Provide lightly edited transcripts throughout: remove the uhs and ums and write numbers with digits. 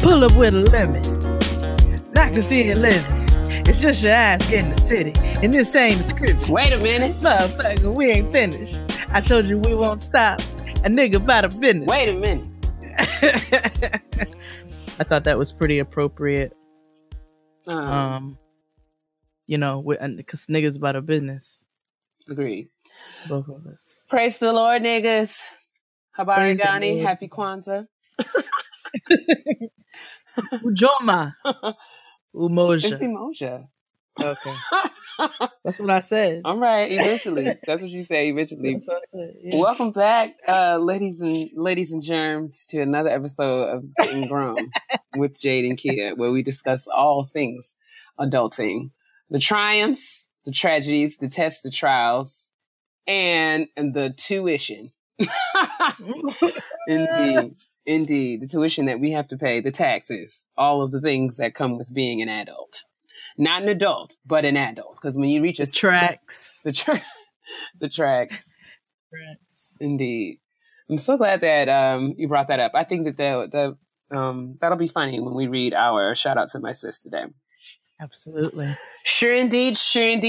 pull up with a lemon. Not cause she ain't living. It's just your ass getting the city. And this ain't a script. Wait a minute. Motherfucker, we ain't finished. I told you we won't stop. A nigga about a business. Wait a minute. I thought that was pretty appropriate. You know, because niggas about a business. Agreed. Both of us. Praise the Lord, niggas. Habari Gani. Happy Kwanzaa. Ujoma. Umoja. It's Emoja. Okay. That's what I said. All right, eventually. That's what you say, eventually. That's what I said, yeah. Welcome back, ladies and germs, to another episode of Getting Grown with Jade and Keia, where we discuss all things adulting. The triumphs, the tragedies, the tests, the trials, and the tuition. Indeed. The tuition that we have to pay, the taxes, all of the things that come with being an adult. Not an adult, but an adult. Because when you reach the tracks. The tracks. Indeed. I'm so glad that you brought that up. I think that that'll be funny when we read our shout out to my sis today. Absolutely. Sure indeed.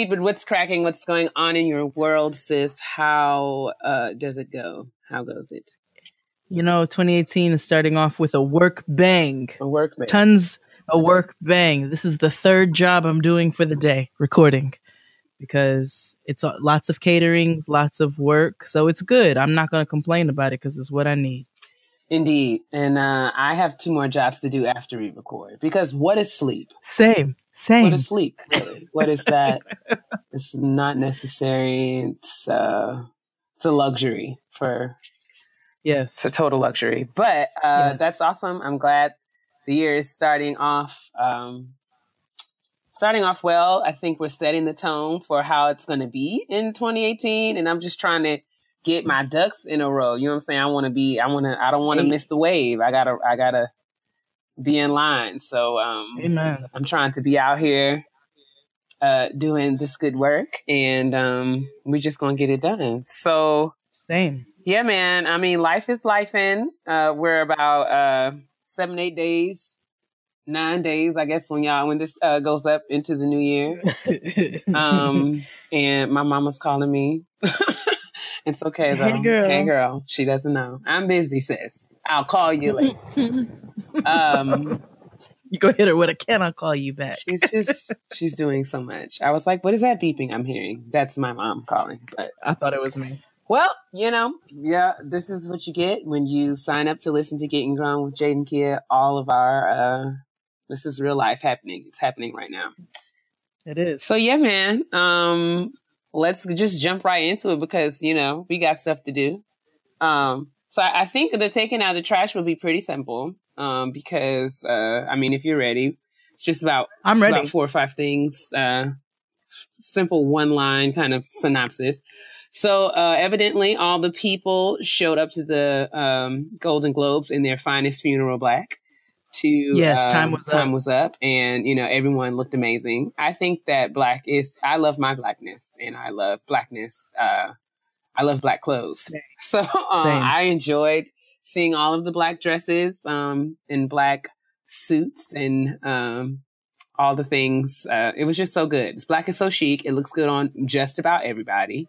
But what's cracking? What's going on in your world, sis? How does it go? How goes it? You know, 2018 is starting off with a work bang. A work bang. A work bang. This is the third job I'm doing for the day, recording, because it's lots of caterings, lots of work. So it's good. I'm not going to complain about it because it's what I need. Indeed. And I have 2 more jobs to do after we record, because what is sleep? Same. What is sleep? Really? What is that? It's not necessary. It's a luxury for... Yes. It's a total luxury. But yes. That's awesome. I'm glad the year is starting off well. I think we're setting the tone for how it's going to be in 2018. And I'm just trying to get my ducks in a row. You know what I'm saying? I don't want to miss the wave. I gotta be in line. So Amen. I'm trying to be out here doing this good work, and we're just going to get it done. So same. Yeah, man. I mean, life is lifing. We're about 7, 8 days, 9 days, I guess, when this goes up into the new year. And my mama's calling me. It's okay, though. Hey, girl. She doesn't know. I'm busy, sis. I'll call you later. You go hit her with a "can I call you back?" She's doing so much. I was like, what is that beeping I'm hearing? That's my mom calling. But I thought it was me. Well, this is what you get when you sign up to listen to Getting Grown with Jade and Keia. All of our, this is real life happening. It's happening right now. It is. So yeah, man, let's just jump right into it because, we got stuff to do. So I think the taking out the trash will be pretty simple. Because, if you're ready, it's just about, I'm ready. About 4 or 5 things, simple 1-line kind of synopsis. So evidently, all the people showed up to the Golden Globes in their finest funeral black. Time was up, and everyone looked amazing. I think that I love my blackness, and I love blackness. I love black clothes, Same. So I enjoyed seeing all of the black dresses and black suits and all the things. It was just so good. It's black and so chic. It looks good on just about everybody.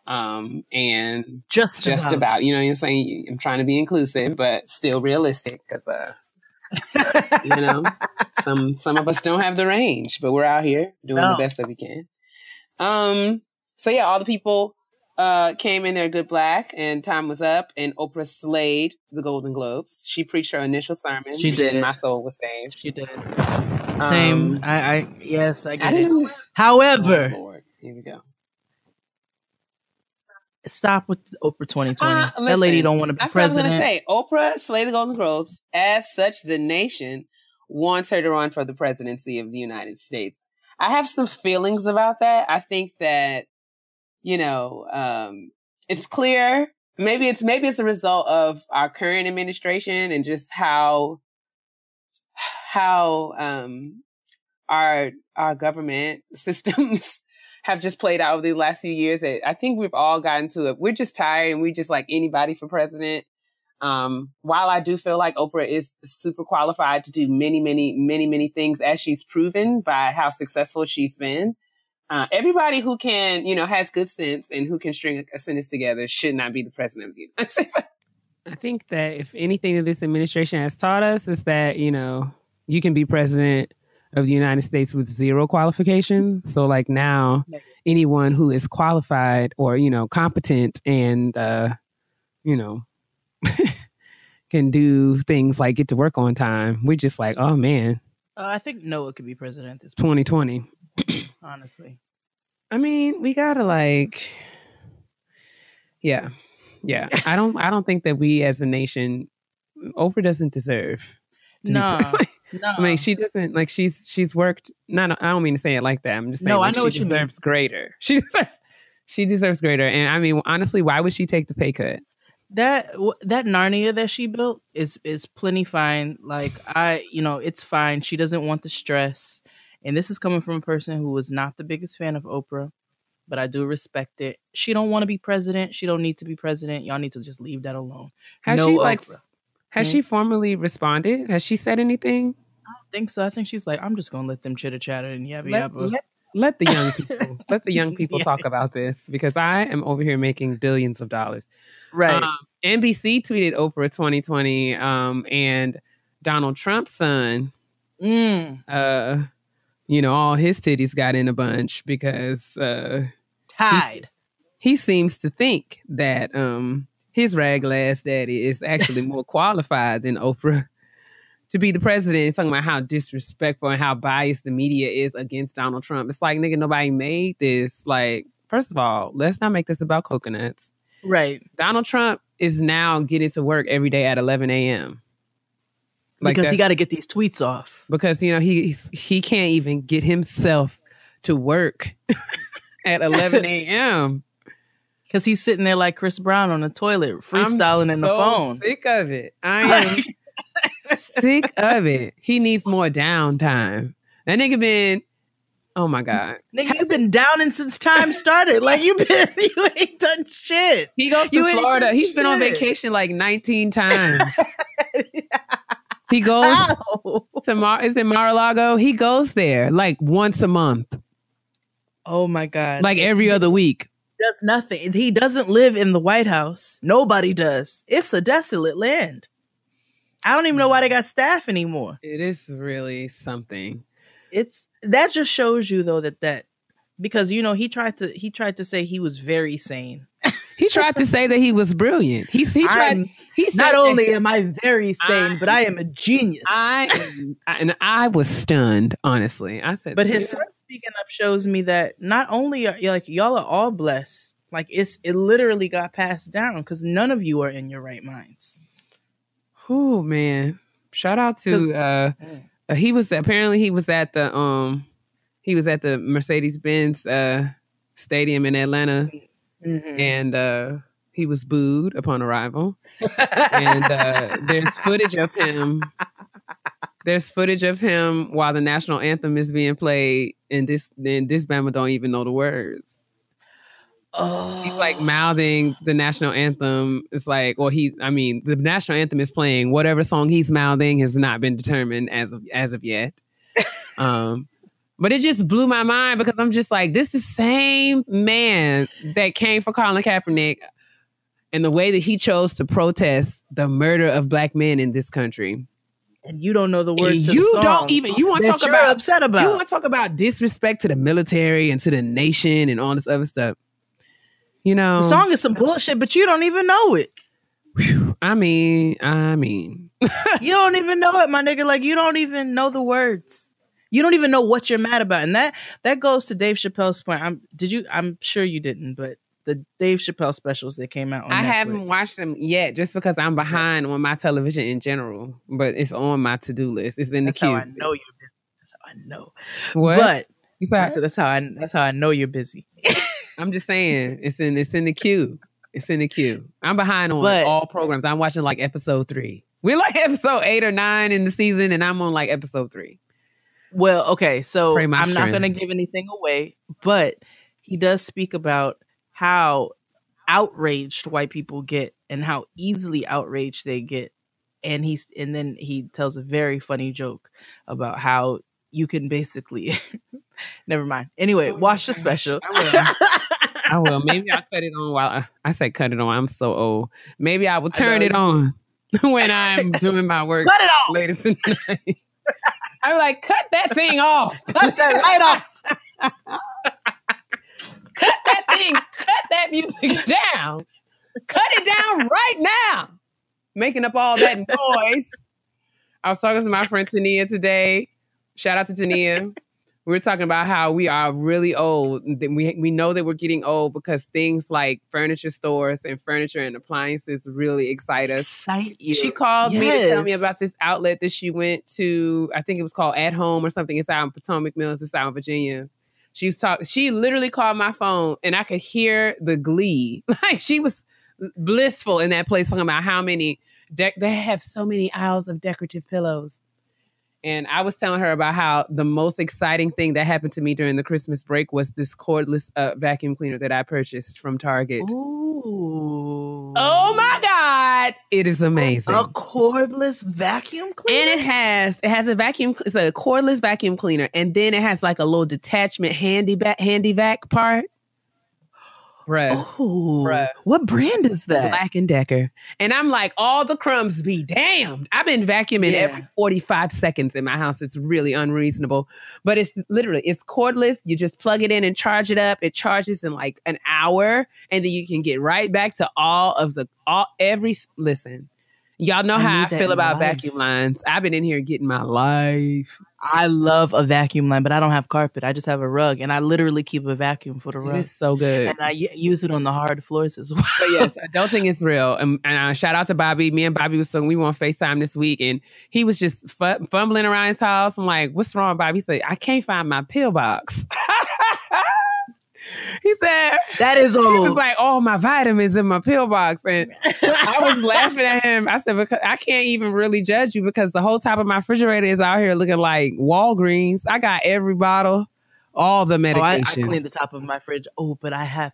And just about, you know what I'm saying? I'm trying to be inclusive, but still realistic because, some of us don't have the range, but we're out here doing the best that we can. So yeah, all the people came in there good black, and time was up, and Oprah slayed the Golden Globes. She preached her initial sermon. She did. And my soul was saved. She did. Same. I get it. However, here we go. Stop with Oprah 2020. That lady don't want to be president. That's what I was going to say. Oprah slayed the Golden Globes. As such, the nation wants her to run for the presidency of the United States. I have some feelings about that. I think that, it's clear. Maybe it's a result of our current administration and just how our government systems have just played out over the last few years. I think we've all gotten to it. We're just tired, and we just like anybody for president. While I do feel like Oprah is super qualified to do many things, as she's proven by how successful she's been, everybody who can, has good sense and who can string a sentence together should not be the president of the United States. I think that if anything that this administration has taught us is that, you can be president of the United States with zero qualifications. So like now, anyone who is qualified or, competent and, can do things like get to work on time. We're just like, oh man. I think Noah could be president this 2020. Honestly. I mean, we gotta yeah. I don't think that we as a nation, Oprah doesn't deserve. No. I mean, she doesn't she's worked. I don't mean to say it like that. I'm just saying. No, I know what you mean. Deserves greater. She deserves greater. And I mean, honestly, why would she take the pay cut? That Narnia that she built is plenty fine. Like it's fine. She doesn't want the stress. And this is coming from a person who was not the biggest fan of Oprah, but I do respect it. She don't want to be president. She don't need to be president. Y'all need to just leave that alone. Has she formally responded? Has she said anything? I don't think so. I think she's like, I'm just gonna let them chitter chatter and yabba yabba. Let the young people talk about this, because I am over here making billions of dollars. Right. NBC tweeted Oprah 2020, and Donald Trump's son, all his titties got in a bunch because tied. He seems to think that his raglass daddy is actually more qualified than Oprah to be the president. He's talking about how disrespectful and how biased the media is against Donald Trump. It's like, nigga, nobody made this. Like, first of all, let's not make this about coconuts. Right. Donald Trump is now getting to work every day at 11 a.m. Because he got to get these tweets off. Because, he can't even get himself to work at 11 a.m. Because he's sitting there like Chris Brown on the toilet, freestyling in the phone. I'm sick of it. I am sick of it. He needs more downtime. That nigga been, oh my God. Nigga, you've been downing since time started. Like, you ain't done shit. He goes to Florida. He's been on vacation like 19 times. He goes is it Mar-a-Lago? He goes there like once a month. Oh my God. Like every other week. Does nothing. He doesn't live in the White House. Nobody does. It's a desolate land. I don't even know why they got staff anymore. It is really something. That just shows you though that because he tried to say he was very sane. He tried to say that he was brilliant. He said not only am I very sane, but I am a genius. I was stunned, honestly. I said, but his son speaking up shows me that not only are y'all are all blessed, like it literally got passed down because none of you are in your right minds. Oh man! Shout out to he was at the Mercedes-Benz stadium in Atlanta. Mm-hmm. And he was booed upon arrival. And there's footage of him. There's footage of him while the national anthem is being played, and this Bama don't even know the words. Oh. He's like mouthing the national anthem. It's like, the national anthem is playing. Whatever song he's mouthing has not been determined as of yet. But it just blew my mind because I'm just like, this is the same man that came for Colin Kaepernick and the way that he chose to protest the murder of black men in this country. And you don't know the words to the song. You want to talk about upset about. You want to talk about disrespect to the military and to the nation and all this other stuff. The song is some bullshit, but you don't even know it. I mean. You don't even know it, my nigga. Like, you don't even know the words. You don't even know what you're mad about. And that goes to Dave Chappelle's point. I'm sure you didn't, but the Dave Chappelle specials that came out on Netflix. Haven't watched them yet just because I'm behind on my television in general, but it's on my to-do list. It's in the queue. That's how I know you're busy. That's how I know. What? But that's how I know you're busy. I'm just saying it's in the queue. It's in the queue. I'm behind on all programs. I'm watching like episode 3. We're like episode 8 or 9 in the season, and I'm on like episode 3. Well, okay, so I'm not going to give anything away, but he does speak about how outraged white people get and how easily outraged they get. And then he tells a very funny joke about how you can basically never mind. Anyway, watch the special. I will. Maybe I'll cut it on while I say cut it on. I'm so old. Maybe I will turn it on when I'm doing my work. Cut it off later tonight. I'm like, cut that thing off. Cut that light off. Cut that thing. Cut that music down. Cut it down right now. Making up all that noise. I was talking to my friend Tania today. Shout out to Tania. We were talking about how we are really old. We know that we're getting old because things like furniture stores and furniture and appliances really excite us. Excite you. She called me to tell me about this outlet that she went to. I think it was called At Home or something. It's out in Potomac Mills. It's out in Virginia. She literally called my phone and I could hear the glee. Like she was blissful in that place talking about how many, they have so many aisles of decorative pillows. And I was telling her about how the most exciting thing that happened to me during the Christmas break was this cordless vacuum cleaner that I purchased from Target. Ooh. Oh my God. It is amazing. A cordless vacuum cleaner? And it has a vacuum, it's a cordless vacuum cleaner. And then it has like a little detachment handy vac part. Bruh. What brand is that? Black & Decker. And I'm like, all the crumbs be damned. I've been vacuuming every 45 seconds in my house. It's really unreasonable. But it's cordless. You just plug it in and charge it up. It charges in like an hour. And then you can get right back to listen. Y'all know how I feel about vacuum lines. I've been in here getting my life. I love a vacuum line, but I don't have carpet. I just have a rug, and I literally keep a vacuum for the rug. It's so good. And I use it on the hard floors as well. But yes, adulting is real. And shout out to Bobby. Me and Bobby we were on FaceTime this week, and he was just fumbling around his house. I'm like, what's wrong, Bobby? He said, I can't find my pillbox. He said, that is old. He was like, oh, my vitamins in my pillbox. And I was laughing at him. I said, because I can't even really judge you because the whole top of my refrigerator is out here looking like Walgreens. I got every bottle, all the medications. I cleaned the top of my fridge. Oh, but I have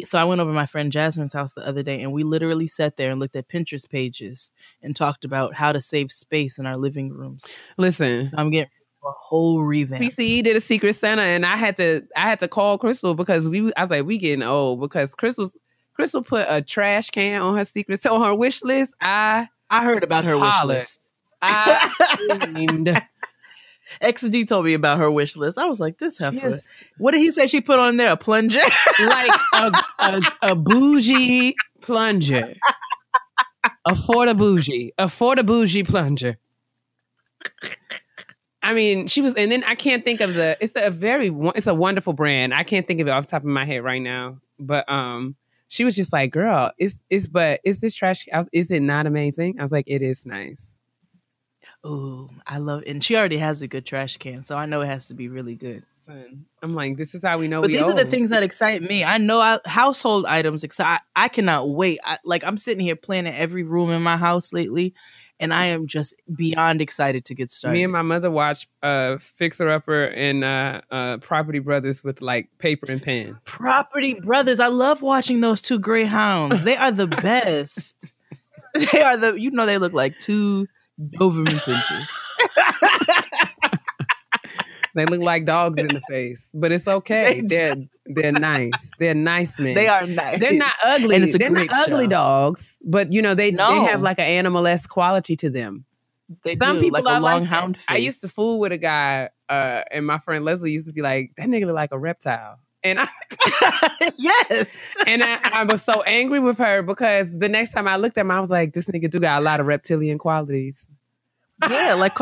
so I went over to my friend Jasmine's house the other day and we literally sat there and looked at Pinterest pages and talked about how to save space in our living rooms. Listen. So I'm getting a whole revamp. PCE did a Secret Santa, and I had to call Crystal because I was like, we getting old because Crystal put a trash can on her wish list. I heard about her wish list. I screamed. XD told me about her wish list. I was like, this heifer. Yes. What did he say she put on there? A plunger? Like a bougie plunger. A bougie plunger. I mean, she was, and then I can't think of it's a wonderful brand. I can't think of it off the top of my head right now. But she was just like, girl, is this trash? Is it not amazing? I was like, it is nice. Ooh, I love it. And she already has a good trash can, so I know it has to be really good. I'm like, this is how we know. But these are the things that excite me. I know household items excite. I cannot wait. I'm sitting here planning every room in my house lately. And I am just beyond excited to get started. Me and my mother watched Fixer Upper and Property Brothers with like paper and pen. Property Brothers. I love watching those two greyhounds. They are the best. They look like two Doberman pinchers. They look like dogs in the face, but it's okay. They're nice. They're nice men. They are nice. They're not ugly. And they're not ugly dogs, but they have like an animal-esque quality to them. Some people like a long hound face. I used to fool with a guy, and my friend Leslie used to be like, "That nigga look like a reptile." And yes. And I was so angry with her because the next time I looked at him, I was like, "This nigga do got a lot of reptilian qualities." Yeah, like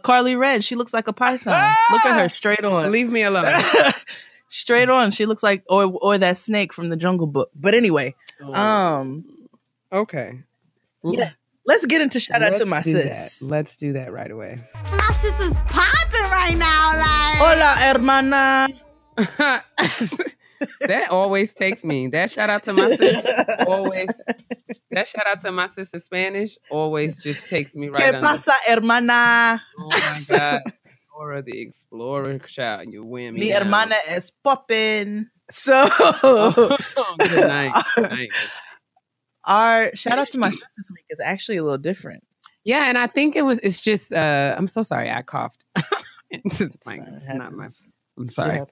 Carly Red. She looks like a python. Look at her straight on. Leave me alone. Straight on. She looks like or that snake from the Jungle Book. But anyway, okay. Yeah. Let's get into shout out to my sis. Let's do that right away. My sis is popping right now, like. Hola, hermana. That always takes me. That shout out to my sis always. That shout out to my sis in Spanish always just takes me right. ¿Qué pasa, hermana? Oh my God. Dora the Explorer, child, you win me. Mi hermana is popping. So, good night. Our shout out to my sis this week is actually a little different. Yeah, and I think it's just, I'm so sorry, I coughed. It's not my, I'm sorry.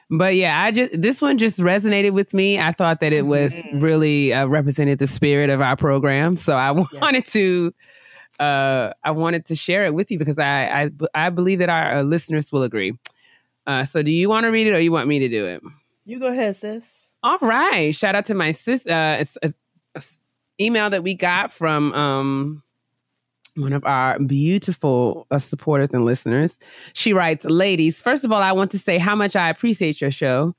But yeah, this one just resonated with me. I thought that it was really represented the spirit of our program. So I wanted to share it with you because I believe that our listeners will agree. So do you want to read it or you want me to do it? You go ahead, sis. All right. Shout out to my sis. It's an email that we got from one of our beautiful supporters and listeners. She writes, ladies, first of all, I want to say how much I appreciate your show.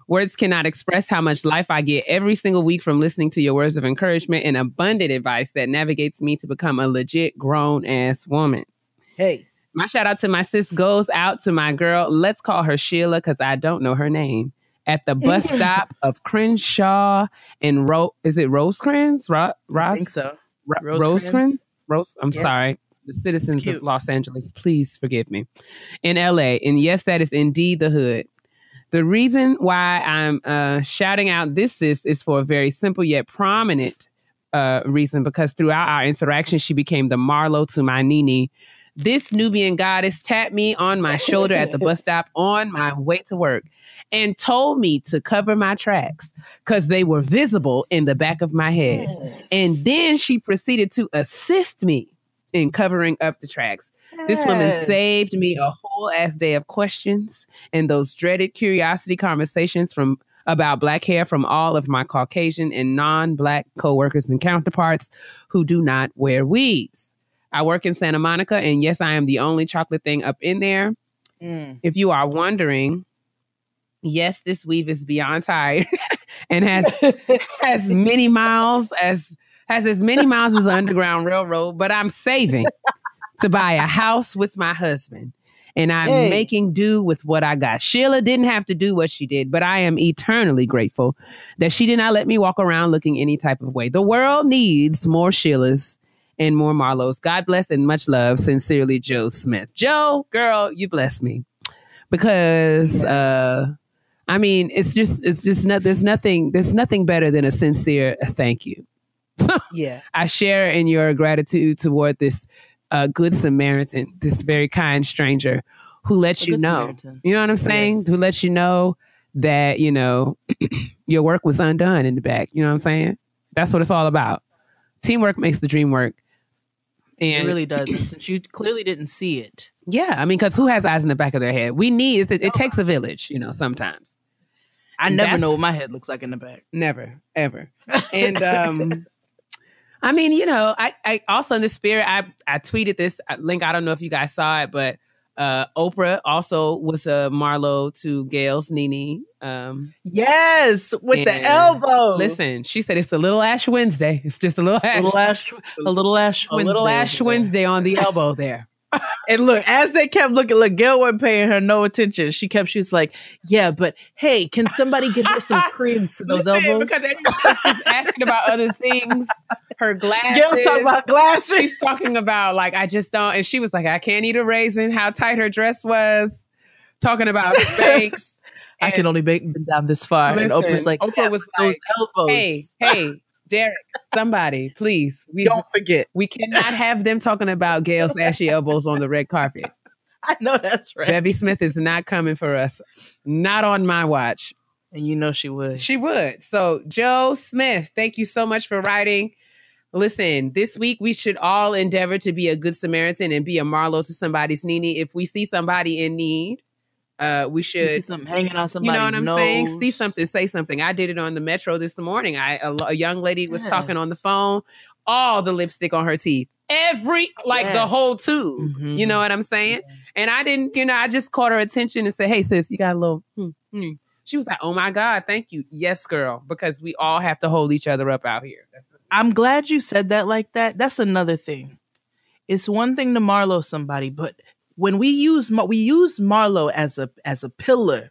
Words cannot express how much life I get every single week from listening to your words of encouragement and abundant advice that navigates me to become a legit grown-ass woman. Hey. My shout out to my sis goes out to my girl. Let's call her SHEILA because I don't know her name. At the bus stop of CRENSHAW and is it Rosecrans? I think so. Rosecrans? I'm sorry. The citizens of Los Angeles, please forgive me. In LA. And yes, that is indeed the hood. The reason why I'm shouting out this sis is for a very simple yet prominent reason, because throughout our interaction, she became the Marlo to my Nene. This Nubian goddess tapped me on my shoulder at the bus stop on my way to work and told me to cover my tracks because they were visible in the back of my head. Yes. And then she proceeded to assist me in covering up the tracks. Yes. This woman saved me a whole ass day of questions and those dreaded curiosity conversations about Black hair from all of my Caucasian and non-Black coworkers and counterparts who do not wear weaves. I work in Santa Monica, and yes, I am the only chocolate thing up in there. If you are wondering, yes, this weave is beyond tired and has many miles as many miles as the Underground Railroad, but I'm saving to buy a house with my husband. And I'm making do with what I got. SHEILA didn't have to do what she did, but I am eternally grateful that she did not let me walk around looking any type of way. The world needs more SHEILAs and more Marlos. God bless and much love. Sincerely, Joe Smith. Joe, girl, you bless me. Because, I mean, there's nothing better than a sincere thank you. Yeah. I share in your gratitude toward this good Samaritan, this very kind stranger who lets you know, Samaritan. You know what I'm saying? Yes. Who lets you know that, you know, your work was undone in the back. You know what I'm saying? That's what it's all about. Teamwork makes the dream work. And it really does. And since you clearly didn't see it. Yeah. I mean, because who has eyes in the back of their head? It takes a village, you know, sometimes. I never know what my head looks like in the back. Never, ever. And I mean, you know, I also in the spirit, I tweeted this link. I don't know if you guys saw it, but Oprah also was a Marlo to Gail's Nene. Yes, with the elbows. Listen, she said it's a little Ash Wednesday. It's just a little Ash Wednesday on the elbow there. And look, as they kept looking, Gail wasn't paying her no attention. She was like, yeah, but hey, can somebody get her some cream for those elbows? Because everybody's asking about other things. Her glasses. Gail's talking about glasses. She's talking about, like, I just don't. And she was like, I can't eat a raisin. How tight her dress was. Talking about Spanx. I can only bend down this far. Listen, and Oprah was like, those elbows. Hey, Derek, somebody, please. Don't forget. We cannot have them talking about Gail's ashy elbows on the red carpet. I know that's right. Bevy Smith is not coming for us. Not on my watch. And you know she would. She would. So, Joe Smith, thank you so much for writing. Listen, this week we should all endeavor to be a good Samaritan and be a Marlo to somebody's Nene. If we see somebody in need, we should see something hanging on somebody's You know what I'm nose. saying? See something, say something. I did it on the metro this morning. A young lady was talking on the phone, all the lipstick on her teeth. The whole tube. Mm-hmm. You know what I'm saying? Yeah. And I didn't, I just caught her attention and said, hey, sis, you got a little, She was like, oh my God, thank you. Yes, girl. Because we all have to hold each other up out here. I'm glad you said that like that. That's another thing. It's one thing to Marlo somebody, but when we use Marlo as a pillar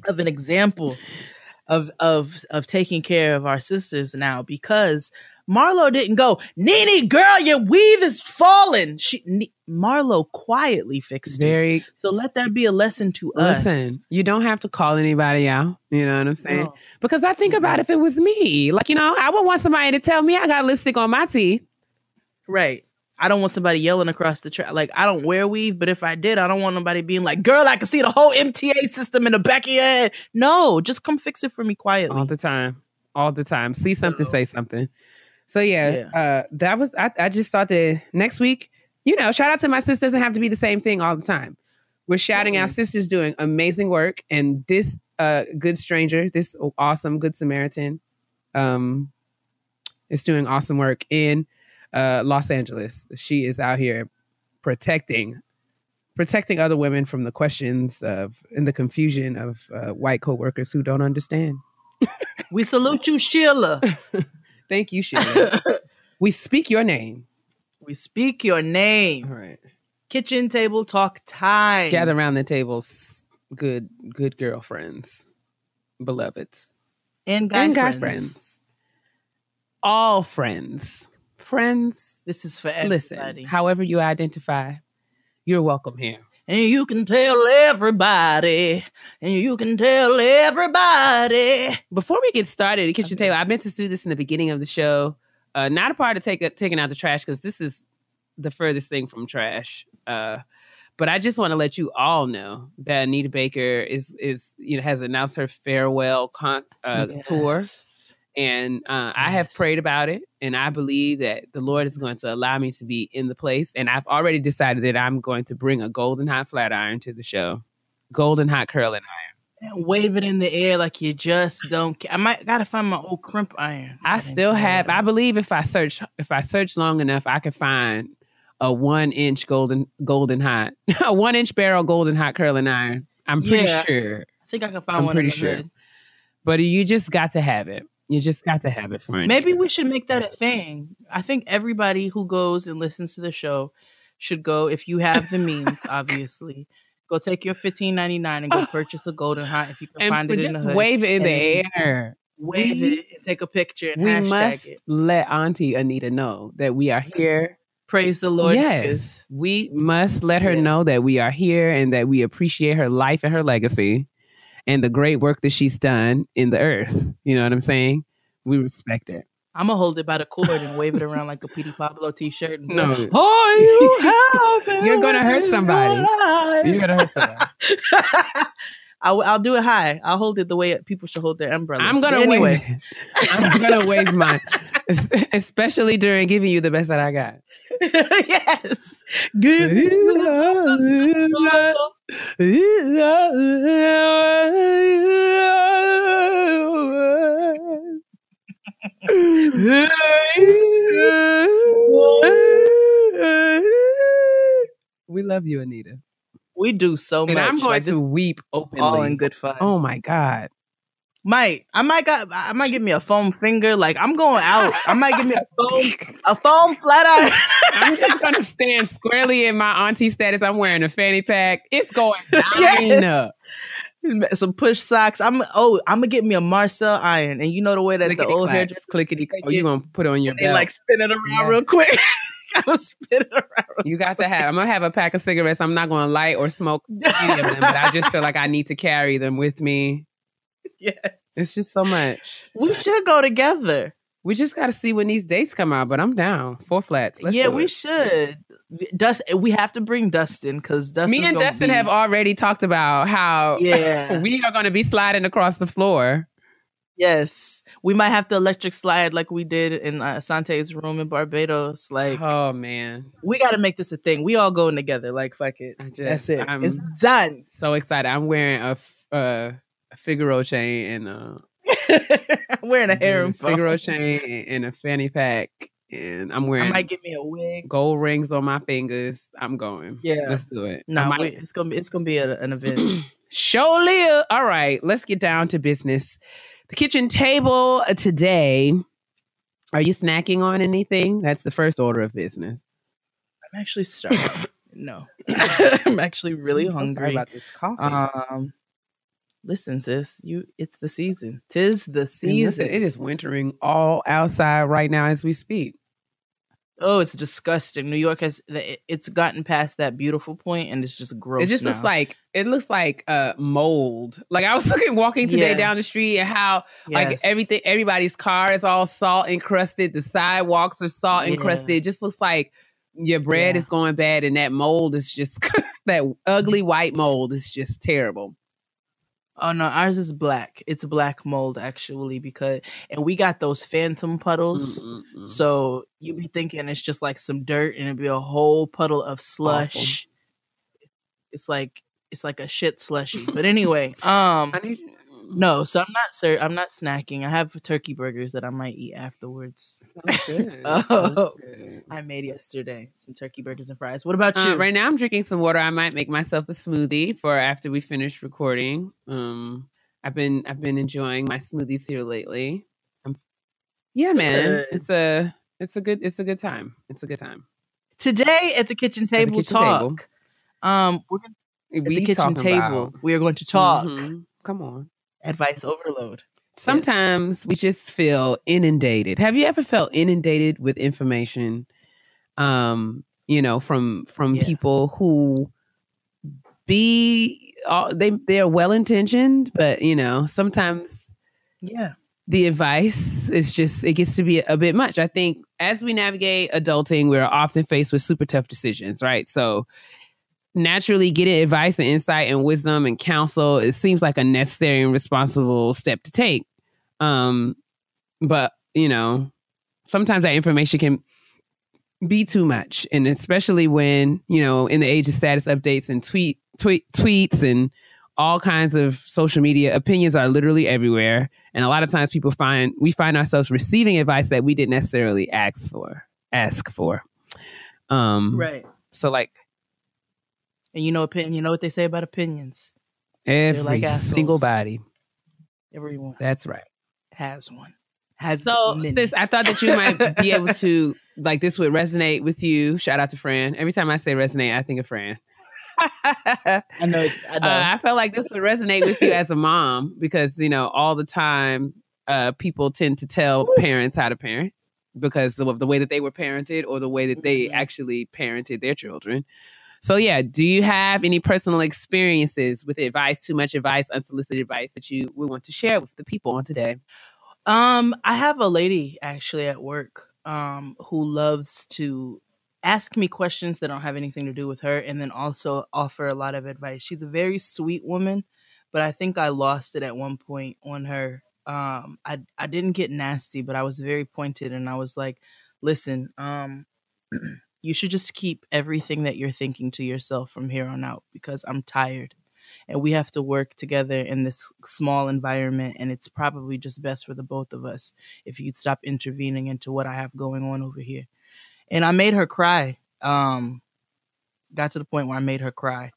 of an example, of taking care of our sisters now, because Marlo didn't go, Nene, girl, your weave is falling. Marlo quietly fixed it. So let that be a lesson to us. Listen, you don't have to call anybody out. You know what I'm saying? No. Because I think about if it was me, like, I would want somebody to tell me I got lipstick on my teeth. Right. I don't want somebody yelling across the track. Like, I don't wear weave, but if I did, I don't want nobody being like, girl, I can see the whole MTA system in the back of your head. No, just come fix it for me quietly. All the time. All the time. See something, say something. So that was, I just thought that next week, shout out to my sis doesn't have to be the same thing all the time. We're shouting out sisters doing amazing work. And this good stranger, this awesome Good Samaritan is doing awesome work in Los Angeles. She is out here protecting other women from the questions of and the confusion of white coworkers who don't understand. We salute you, SHEILA. Thank you, SHEILA. We speak your name. We speak your name. All right. Kitchen table talk time. Gather around the tables, good girlfriends, beloveds, and guy friends. All friends. Friends. This is for everybody. Listen, however you identify, you're welcome here. And you can tell everybody. Before we get started at the kitchen table, I meant to do this in the beginning of the show. Not a part of taking out the trash, because this is the furthest thing from trash. But I just want to let you all know that Anita Baker is has announced her farewell tour. And I have prayed about it, and I believe that the Lord is going to allow me to be in the place. And I've already decided that I'm going to bring a golden hot flat iron to the show. Golden hot curling iron. And wave it in the air like you just don't care. I gotta find my old crimp iron. I still have. I believe if I search long enough, I can find a 1-inch golden hot, a 1-inch barrel golden hot curling iron. I'm pretty sure. I think I can find one. I'm pretty sure. But you just got to have it. You just got to have it for me. Maybe we should make that a thing. I think everybody who goes and listens to the show should go, if you have the means, obviously. Go take your $15.99 and go purchase a golden hot if you can find it in the hood. Just wave it in the air. Wave it and take a picture and hashtag must it. Let Auntie Anita know that we are here. Praise the Lord. Yes. We must let her know that we are here and that we appreciate her life and her legacy and the great work that she's done in the earth. You know what I'm saying? We respect it. I'm going to hold it by the cord and wave it around like a Petey Pablo t-shirt. And no. You have You're going to hurt somebody. You're going to hurt somebody. I'll do it high. I'll hold it the way people should hold their umbrellas. I'm going to wave mine. Especially during giving you the best that I got. Yes. We love you, Anita. We do so much. And I'm going to weep openly. All in good fun. Oh my God. I might get me a foam finger. Like, I'm going out. I might get me a foam flat iron. I'm just gonna stand squarely in my auntie status. I'm wearing a fanny pack. It's going down up. Some push socks. I'm gonna get me a Marcel iron, and you know the way that the old hair just clickety. Oh, you gonna put it on your belt? They like spin it around real quick. Gotta spin it around. You got to have. I'm gonna have a pack of cigarettes. I'm not gonna light or smoke any of them, but I just feel like I need to carry them with me. Yes. It's just so much. We should go together. We just got to see when these dates come out, but I'm down. 4 flats. We should. We have to bring Dustin, because Me and Dustin have already talked about how we are going to be sliding across the floor. Yes. We might have to electric slide like we did in Sante's room in Barbados. Like, oh, man. We got to make this a thing. We all going together. Like, fuck it. That's it. It's done. So excited. I'm wearing a Figaro chain and I'm wearing a harem Figaro chain and a fanny pack, and I might get me a wig, gold rings on my fingers. I'm going. Yeah, let's do it. No, it's gonna be an event. Show live. All right, let's get down to business. The kitchen table today. Are you snacking on anything? That's the first order of business. I'm actually starving. No, I'm actually really hungry. Sorry about this coffee. Listen, sis, it's the season. 'Tis the season. Listen, it is wintering all outside right now as we speak. Oh, it's disgusting. New York it's gotten past that beautiful point, and it's just gross. It just now. looks like mold. Like I was walking today down the street, and how like everybody's car is all salt encrusted. The sidewalks are salt encrusted. It just looks like your bread is going bad, and that mold is just that ugly white mold is just terrible. Oh no, ours is black. It's black mold actually, and we got those phantom puddles. So you be thinking it's just like some dirt, and it'd be a whole puddle of slush. Awful. It's like a shit slushy. But anyway, no. So I'm not snacking. I have turkey burgers that I might eat afterwards. Sounds good. Good. I made yesterday some turkey burgers and fries. What about you? Right now, I'm drinking some water. I might make myself a smoothie for after we finish recording. I've been enjoying my smoothies here lately. Man, it's a good time. It's a good time. Today at the kitchen table talk. We're gonna at the kitchen table. We are going to talk. Come on. Advice overload. Sometimes we just feel inundated. Have you ever felt inundated with information? From people who they're well intentioned, but sometimes the advice is just, it gets to be a bit much. I think as we navigate adulting, we're often faced with super tough decisions, right? So naturally getting advice and insight and wisdom and counsel, it seems like a necessary and responsible step to take. But sometimes that information can be too much. And especially when, in the age of status updates and tweets and all kinds of social media, opinions are literally everywhere. And a lot of times we find ourselves receiving advice that we didn't necessarily ask for. Right. So like, and you know what they say about opinions. Every single body. Everyone. That's right. Has one. Sis, I thought that you might be able to, like, this would resonate with you. Shout out to Fran. Every time I say resonate, I think of Fran. I know. I felt like this would resonate with you as a mom because, all the time people tend to tell parents how to parent because of the way that they were parented or the way that they actually parented their children. So yeah, do you have any personal experiences with advice, too much advice, unsolicited advice that you would want to share with the people on today? I have a lady actually at work who loves to ask me questions that don't have anything to do with her and then also offer a lot of advice. She's a very sweet woman, but I think I lost it at one point on her. I didn't get nasty, but I was very pointed and I was like, listen, you should just keep everything that you're thinking to yourself from here on out because I'm tired and we have to work together in this small environment. And it's probably just best for the both of us if you'd stop intervening into what I have going on over here. And I made her cry. Got to the point where I made her cry.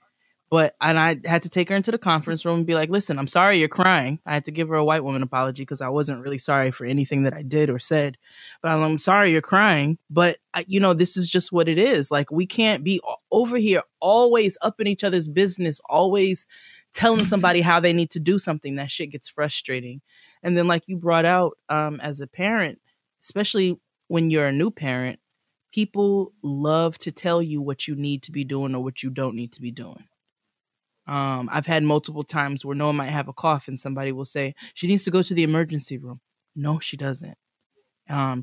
And I had to take her into the conference room and be like, listen, I'm sorry you're crying. I had to give her a white woman apology because I wasn't really sorry for anything that I did or said. But I'm sorry you're crying. But, this is just what it is. Like, we can't be over here always up in each other's business, always telling somebody how they need to do something. That shit gets frustrating. And then like you brought out as a parent, especially when you're a new parent, people love to tell you what you need to be doing or what you don't need to be doing. I've had multiple times where no one might have a cough and somebody will say, she needs to go to the emergency room. No, she doesn't.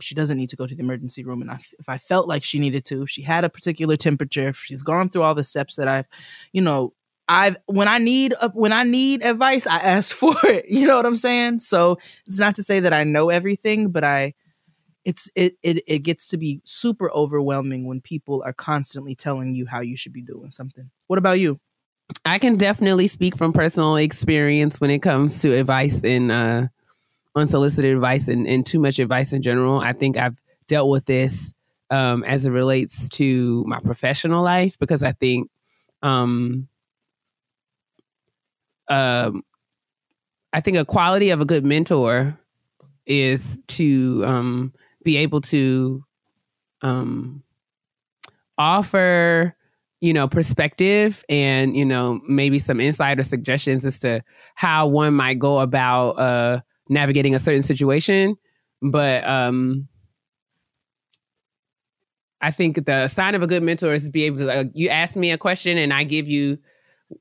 She doesn't need to go to the emergency room. And if I felt like she needed to, if she had a particular temperature, if she's gone through all the steps that when I need advice, I ask for it. You know what I'm saying? So it's not to say that I know everything, but it gets to be super overwhelming when people are constantly telling you how you should be doing something. What about you? I can definitely speak from personal experience when it comes to advice and unsolicited advice and too much advice in general. I think I've dealt with this as it relates to my professional life because I think a quality of a good mentor is to be able to offer perspective and, maybe some insight or suggestions as to how one might go about navigating a certain situation. But I think the sign of a good mentor is to be able to, you ask me a question and I give you,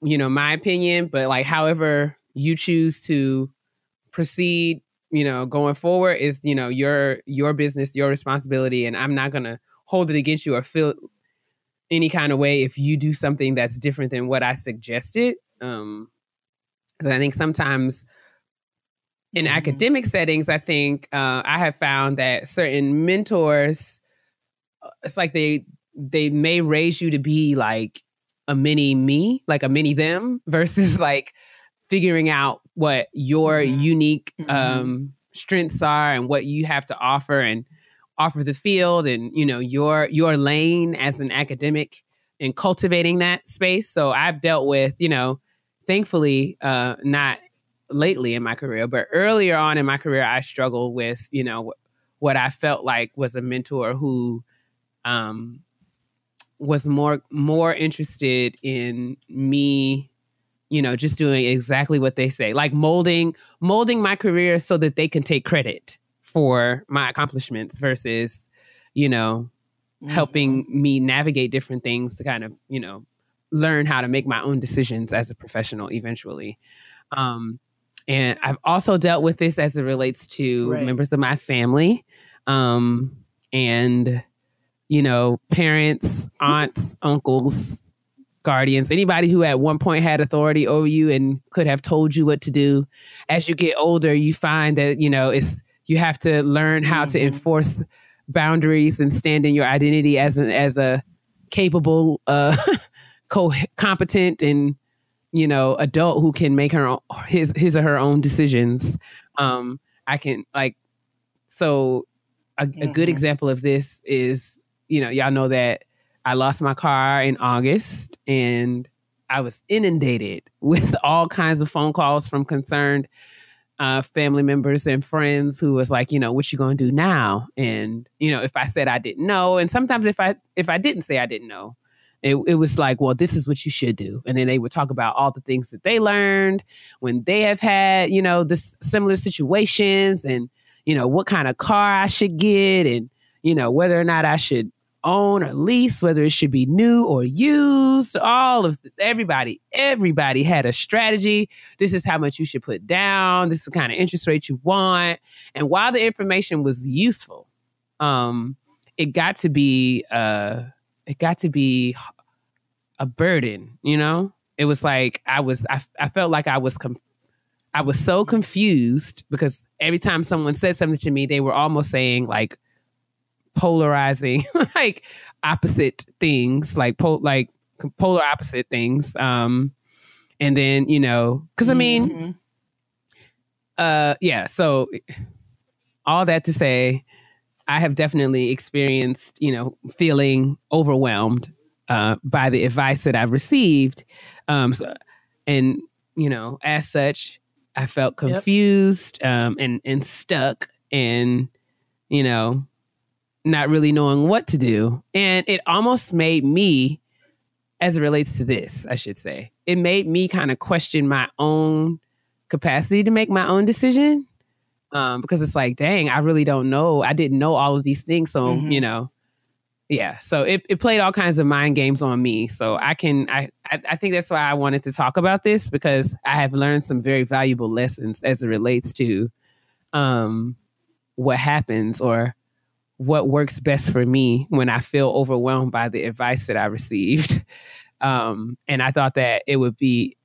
my opinion, but like however you choose to proceed, going forward is, your business, your responsibility. And I'm not going to hold it against you or feel any kind of way if you do something that's different than what I suggested. 'Cause I think sometimes in academic settings, I think I have found that certain mentors, it's like they may raise you to be like a mini me, like a mini them, versus like figuring out what your unique strengths are and what you have to offer and offer the field and, your lane as an academic and cultivating that space. So I've dealt with, thankfully, not lately in my career, but earlier on in my career, I struggled with, what I felt like was a mentor who was more interested in me, just doing exactly what they say, like molding my career so that they can take credit for my accomplishments versus, helping me navigate different things to kind of, learn how to make my own decisions as a professional eventually. And I've also dealt with this as it relates to members of my family, and, parents, aunts, uncles, guardians, anybody who at one point had authority over you and could have told you what to do. As you get older, you find that, you have to learn how to enforce boundaries and stand in your identity as a capable, competent and, adult who can make his or her own decisions. A good example of this is, y'all know that I lost my car in August and I was inundated with all kinds of phone calls from concerned family members and friends who was like, what you gonna do now? And, if I said I didn't know, and sometimes if I didn't say I didn't know, it was like, well, this is what you should do. And then they would talk about all the things that they learned when they have had, this similar situations and, what kind of car I should get and, whether or not I should own or lease, whether it should be new or used. Everybody had a strategy. This is how much you should put down. This is the kind of interest rate you want. And while the information was useful, it got to be a burden. It was like I felt like I was so confused because every time someone said something to me, they were almost saying like polarizing, like opposite things, like polar opposite things. And then, because so all that to say, I have definitely experienced, feeling overwhelmed by the advice that I've received. As such, I felt confused and stuck and, not really knowing what to do. And it almost made me, as it relates to this, I should say, it made me kind of question my own capacity to make my own decision. Because it's like, dang, I really don't know. I didn't know all of these things. So, so it played all kinds of mind games on me. So I think that's why I wanted to talk about this, because I have learned some very valuable lessons as it relates to what happens or what works best for me when I feel overwhelmed by the advice that I received. And I thought that it would be,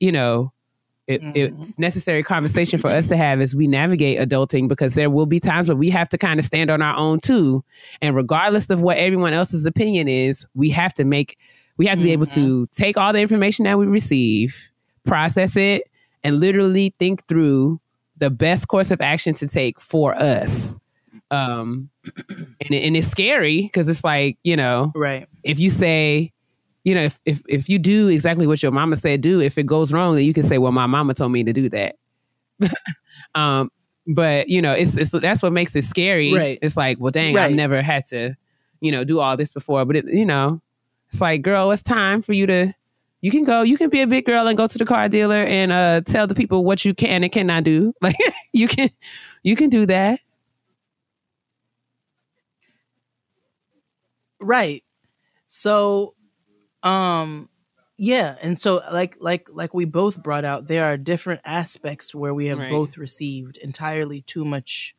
it's necessary conversation for us to have as we navigate adulting, because there will be times where we have to kind of stand on our own too. And regardless of what everyone else's opinion is, we have to be able to take all the information that we receive, process it, and literally think through the best course of action to take for us. And it's scary because it's like, if you say, if you do exactly what your mama said do, if it goes wrong, then you can say, well, my mama told me to do that. But it's that's what makes it scary. Right. It's like, well, dang, I've never had to, do all this before. But It's like, girl, it's time for you to, you can be a big girl and go to the car dealer and tell the people what you can and cannot do. Like you can do that. Right. So, yeah. And so like we both brought out, there are different aspects where we have both received entirely too much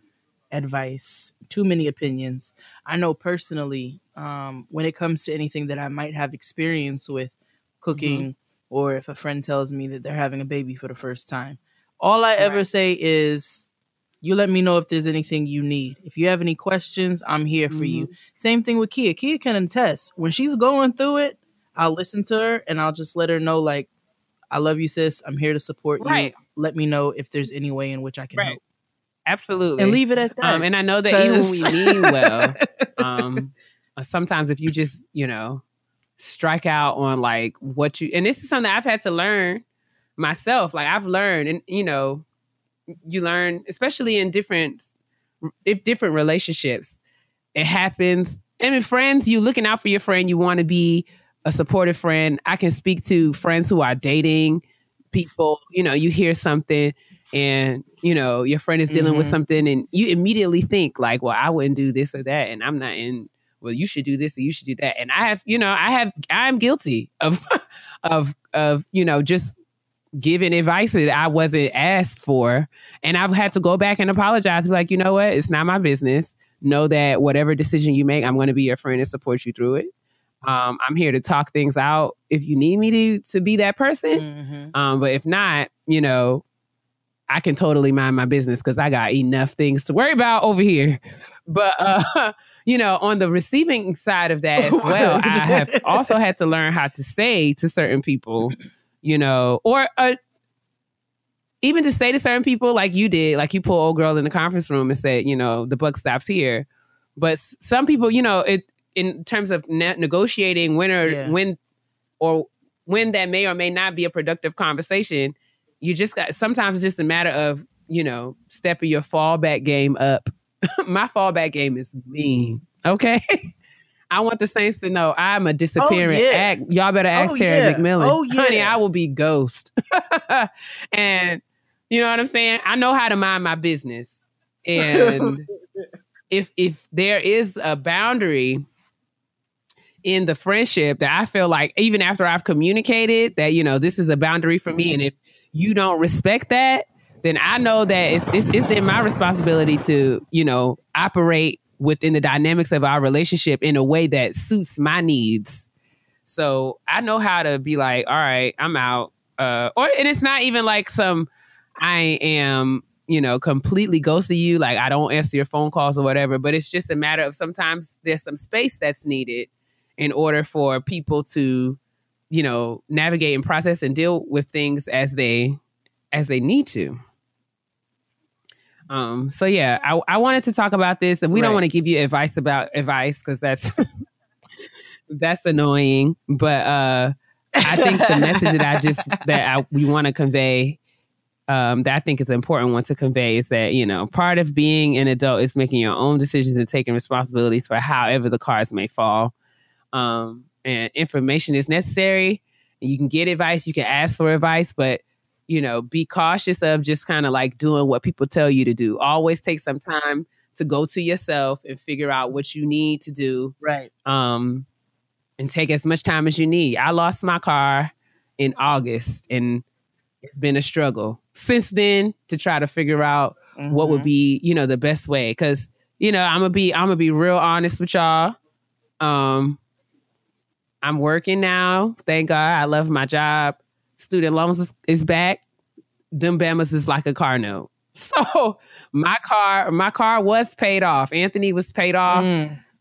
advice, too many opinions. I know personally, when it comes to anything that I might have experience with, cooking, or if a friend tells me that they're having a baby for the first time, all I ever say is, you let me know if there's anything you need. If you have any questions, I'm here for you. Same thing with Keia. Keia can attest. When she's going through it, I'll listen to her and I'll just let her know, like, I love you, sis. I'm here to support you. Let me know if there's any way in which I can help. Absolutely. And leave it at that. And I know that even when we mean well, sometimes if you just, strike out on like what you, and this is something I've had to learn myself. Like I've learned, and you learn, especially in different relationships, it happens. And with friends, you looking out for your friend, you want to be a supportive friend. I can speak to friends who are dating people, you hear something and, your friend is dealing with something and you immediately think like, well, I wouldn't do this or that. And I'm not in, well, you should do this or you should do that. And I'm guilty of just giving advice that I wasn't asked for. And I've had to go back and apologize. Be like, you know what? It's not my business. Know that whatever decision you make, I'm going to be your friend and support you through it. I'm here to talk things out if you need me to be that person. But if not, I can totally mind my business because I got enough things to worry about over here. But, on the receiving side of that as well, I have also had to learn how to say to certain people, or even to say to certain people like you did, like you pull old girl in the conference room and said, the buck stops here. But some people, it in terms of negotiating when that may or may not be a productive conversation, you just got, sometimes it's just a matter of, stepping your fallback game up. My fallback game is mean. Okay. I want the Saints to know I'm a disappearing act. Y'all better ask Terry McMillan. Honey, I will be ghost. And you know what I'm saying? I know how to mind my business. And if there is a boundary in the friendship that I feel like even after I've communicated that, this is a boundary for me. And if you don't respect that, then I know that it's then my responsibility to, operate within the dynamics of our relationship in a way that suits my needs. So I know how to be like, all right, I'm out. And it's not even like I am, completely ghosting you. Like I don't answer your phone calls or whatever, but it's just a matter of sometimes there's some space that's needed in order for people to, navigate and process and deal with things as they need to. So yeah, I wanted to talk about this, and we don't want to give you advice about advice because that's that's annoying. But I think the message that we want to convey, that I think is an important one to convey, is that part of being an adult is making your own decisions and taking responsibilities for however the cards may fall. And information is necessary. You can get advice, you can ask for advice, but be cautious of just kind of like doing what people tell you to do. Always take some time to go to yourself and figure out what you need to do. Right. And take as much time as you need. I lost my car in August and it's been a struggle since then to try to figure out what would be, the best way. Cause I'm gonna be real honest with y'all. I'm working now. Thank God. I love my job. Student loans is back. Them Bamas is like a car note. So my car was paid off. Anthony was paid off.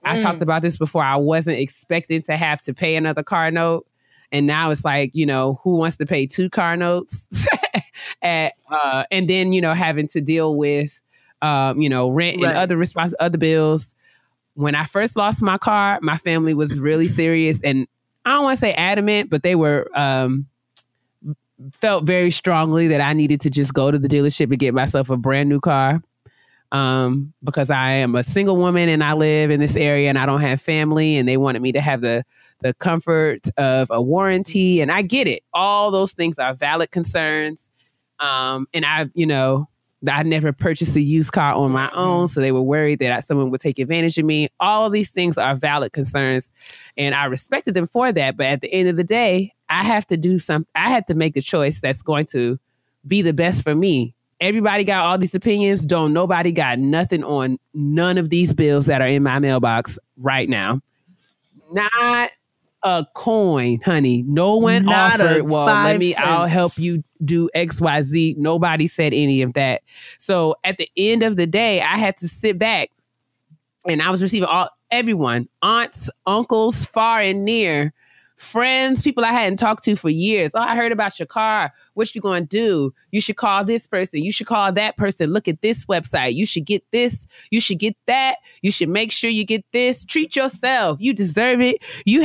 I talked about this before. I wasn't expecting to have to pay another car note. And now it's like, who wants to pay 2 car notes? And then, having to deal with, rent and other bills. When I first lost my car, my family was really serious. And I don't want to say adamant, but they were, felt very strongly that I needed to just go to the dealership and get myself a brand new car. because I am a single woman and I live in this area and I don't have family, and they wanted me to have the comfort of a warranty. And I get it. All those things are valid concerns. And I never purchased a used car on my own, so they were worried that someone would take advantage of me. All of these things are valid concerns, and I respected them for that. But at the end of the day, I have to do something. I had to make a choice that's going to be the best for me. Everybody got all these opinions. Nobody got nothing on none of these bills that are in my mailbox right now. Not a coin, honey. No one offered, I'll help you do XYZ. Nobody said any of that. So at the end of the day, I had to sit back, and I was receiving everyone, aunts, uncles, far and near, friends, people I hadn't talked to for years. Oh, I heard about your car. What you going to do? You should call this person. You should call that person. Look at this website. You should get this. You should get that. You should make sure you get this. Treat yourself. You deserve it. You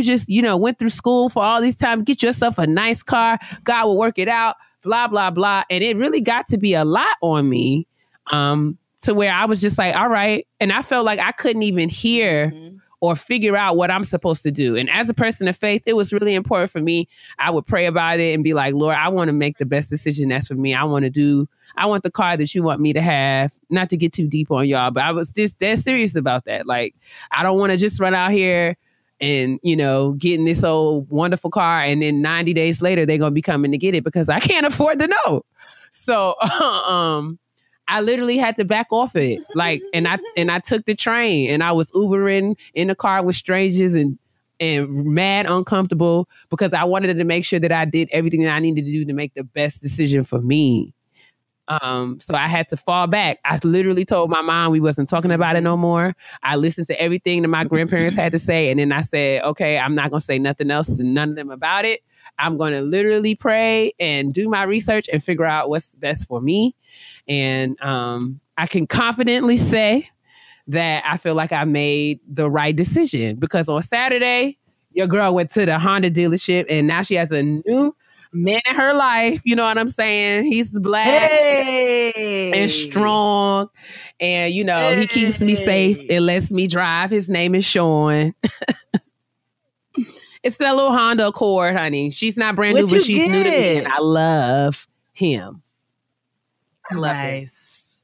just went through school for all these time. Get yourself a nice car. God will work it out. Blah, blah, blah. And it really got to be a lot on me, to where I was just like, all right. And I felt like I couldn't even hear or figure out what I'm supposed to do. And as a person of faith, it was really important for me. I would pray about it and be like, Lord, I want to make the best decision that's for me. I want the car that you want me to have. Not to get too deep on y'all, but I was just dead serious about that. Like, I don't want to just run out here and, getting this old wonderful car, and then 90 days later, they're going to be coming to get it because I can't afford to know. So, I literally had to back off of it. Like, and I took the train, and I was Ubering in the car with strangers and mad uncomfortable because I wanted to make sure that I did everything that I needed to do to make the best decision for me. So I had to fall back. I literally told my mom we wasn't talking about it no more. I listened to everything that my grandparents had to say. And then I said, okay, I'm not going to say nothing else to none of them about it. I'm going to literally pray and do my research and figure out what's best for me. And I can confidently say that I feel like I made the right decision, because on Saturday, your girl went to the Honda dealership, and now she has a new man in her life. You know what I'm saying? He's black and strong, and he keeps me safe and lets me drive. His name is Sean. It's that little Honda Accord, honey. She's not brand new, but she's new to me, and I love him. I love it.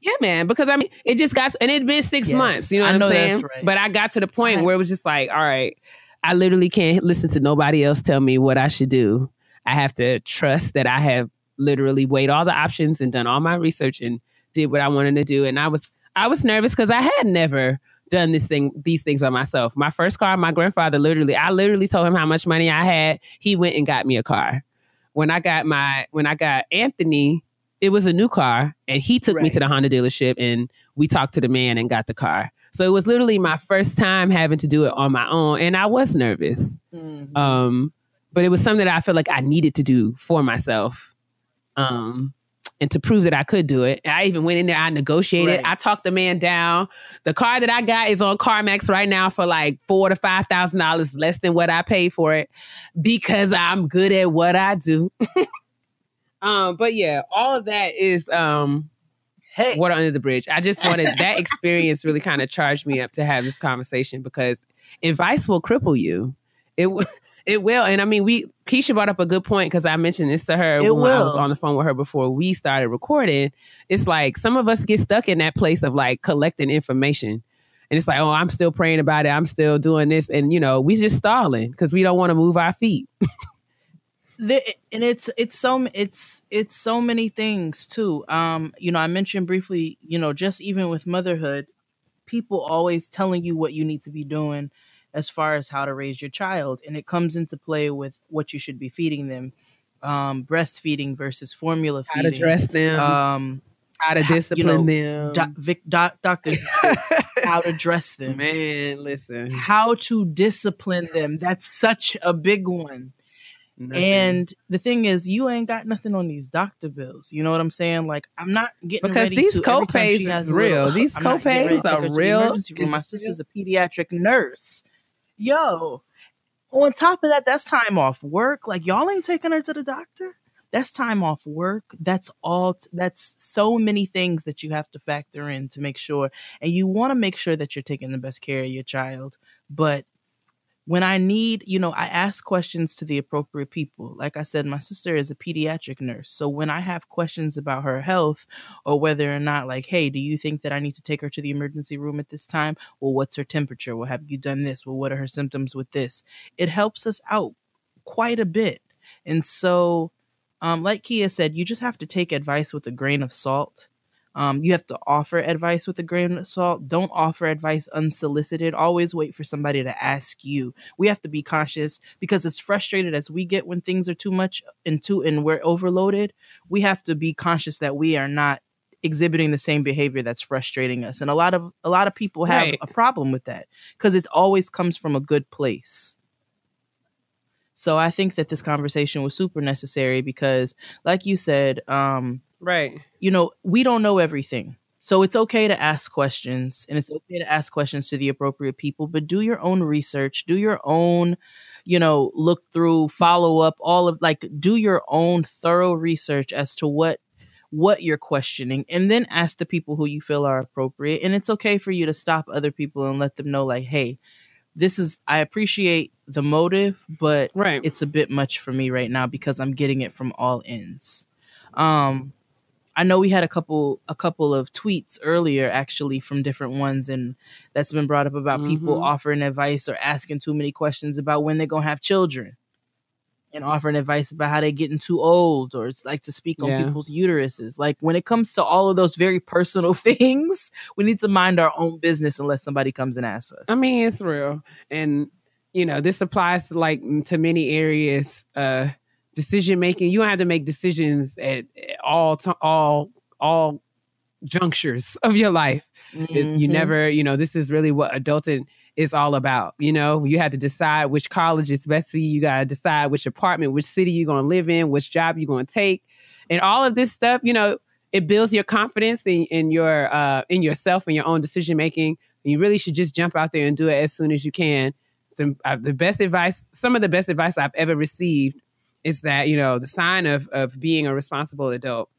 Yeah, man, because it just got, and it'd been 6 months, you know what I'm saying? Right. But I got to the point where it was just like, all right, I literally can't listen to nobody else tell me what I should do. I have to trust that I have literally weighed all the options and done all my research and did what I wanted to do. And I was nervous because I had never done these things by myself. My first car, my grandfather I literally told him how much money I had. He went and got me a car. When I got Anthony, it was a new car, and he took me to the Honda dealership, and we talked to the man and got the car. So it was literally my first time having to do it on my own, and I was nervous. Mm-hmm. But it was something that I felt like I needed to do for myself, and to prove that I could do it. And I even went in there, I negotiated. Right. I talked the man down. The car that I got is on CarMax right now for like $4,000 to $5,000 less than what I paid for it, because I'm good at what I do. But yeah, all of that is water under the bridge. I just wanted that experience really kind of charged me up to have this conversation, because advice will cripple you. It will. And Keisha brought up a good point, because I mentioned this to her when I was on the phone with her before we started recording. It's like some of us get stuck in that place of like collecting information. And it's like, oh, I'm still praying about it. I'm still doing this. And, we just stalling because we don't want to move our feet. And it's so many things too. I mentioned briefly, just even with motherhood, people always telling you what you need to be doing as far as how to raise your child, and it comes into play with what you should be feeding them, breastfeeding versus formula feeding, how to dress them, how to discipline them, doctor, how to dress them. Man, listen, how to discipline them. That's such a big one. Nothing. And the thing is, you ain't got nothing on these doctor bills. You know what I'm saying? Like, I'm not getting because ready these to copays are real. These copays are real. My sister's a pediatric nurse. Yo, on top of that, that's time off work. Like, y'all ain't taking her to the doctor. That's time off work. That's all. That's so many things that you have to factor in to make sure. And you want to make sure that you're taking the best care of your child. But when I need, I ask questions to the appropriate people. Like I said, my sister is a pediatric nurse. So when I have questions about her health or whether or not, like, hey, do you think that I need to take her to the emergency room at this time? Well, what's her temperature? Well, have you done this? Well, what are her symptoms with this? It helps us out quite a bit. And so, like Keia said, you just have to take advice with a grain of salt. You have to offer advice with a grain of salt. Don't offer advice unsolicited. Always wait for somebody to ask you. We have to be conscious because as frustrated as we get when things are too much and we're overloaded, we have to be conscious that we are not exhibiting the same behavior that's frustrating us. And a lot of people have a problem with that because it always comes from a good place. So I think that this conversation was super necessary because, like you said, we don't know everything. So it's okay to ask questions, and it's okay to ask questions to the appropriate people, but do your own research, do your own, look through, follow up, do your own thorough research as to what you're questioning, and then ask the people who you feel are appropriate. And it's okay for you to stop other people and let them know, like, hey, I appreciate the motive, but it's a bit much for me right now because I'm getting it from all ends. I know we had a couple of tweets earlier, actually, from different ones, and that's been brought up about people offering advice or asking too many questions about when they're going to have children and offering advice about how they're getting too old or it's like to speak on people's uteruses. Like when it comes to all of those very personal things, we need to mind our own business unless somebody comes and asks us. I mean, it's real. And, this applies to many areas, decision making. You don't have to make decisions at all junctures of your life. You never, this is really what adulting is all about. You have to decide which college is best for you. You got to decide which apartment, which city you're going to live in, which job you're going to take, and all of this stuff. It builds your confidence in yourself and your own decision making. And you really should just jump out there and do it as soon as you can. Some of the best advice I've ever received is that, the sign of being a responsible adult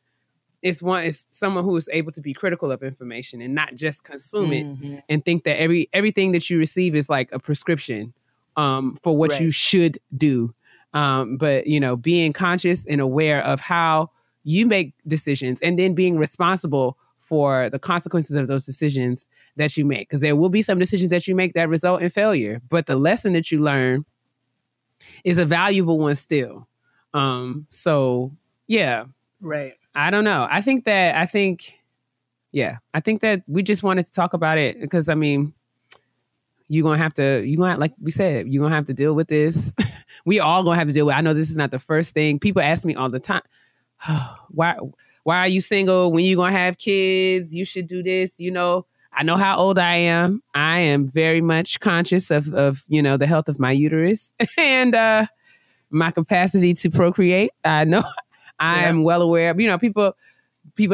is someone who is able to be critical of information and not just consume it and think that everything that you receive is like a prescription for what you should do. But, being conscious and aware of how you make decisions and then being responsible for the consequences of those decisions that you make. Because there will be some decisions that you make that result in failure. But the lesson that you learn is a valuable one still. So yeah. Right. I don't know. I think that we just wanted to talk about it because like we said, you're going to have to deal with this. We all going to have to deal with it. I know this is not the first thing. People ask me all the time, why are you single? When you going to have kids? You should do this. I know how old I am. I am very much conscious of the health of my uterus and, my capacity to procreate. I know I am well aware of, people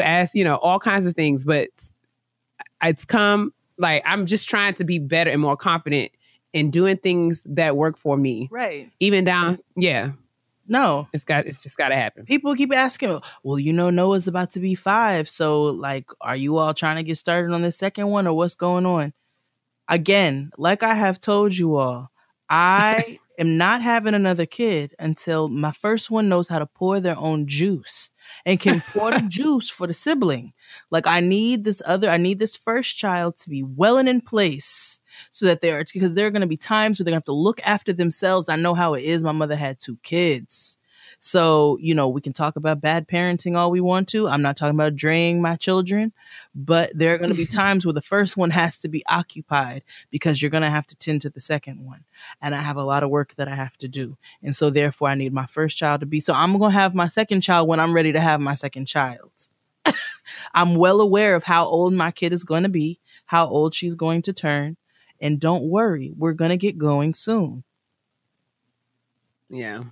ask, all kinds of things, but it's come like, I'm just trying to be better and more confident in doing things that work for me. Right. Even down. Yeah. No, it's just got to happen. People keep asking, well, Noah's about to be 5. So like, are you all trying to get started on the second one or what's going on? Again, like I have told you all, I am not having another kid until my first one knows how to pour their own juice and can pour the juice for the sibling. Like I need this first child to be well and in place so that because there are going to be times where they're going to have to look after themselves. I know how it is. My mother had 2 kids. So, we can talk about bad parenting all we want to. I'm not talking about draining my children, but there are going to be times where the first one has to be occupied because you're going to have to tend to the second one. And I have a lot of work that I have to do. And so therefore I need my first child to be. So I'm going to have my second child when I'm ready to have my second child. I'm well aware of how old my kid is going to be, how old she's going to turn. And don't worry, we're going to get going soon. Yeah.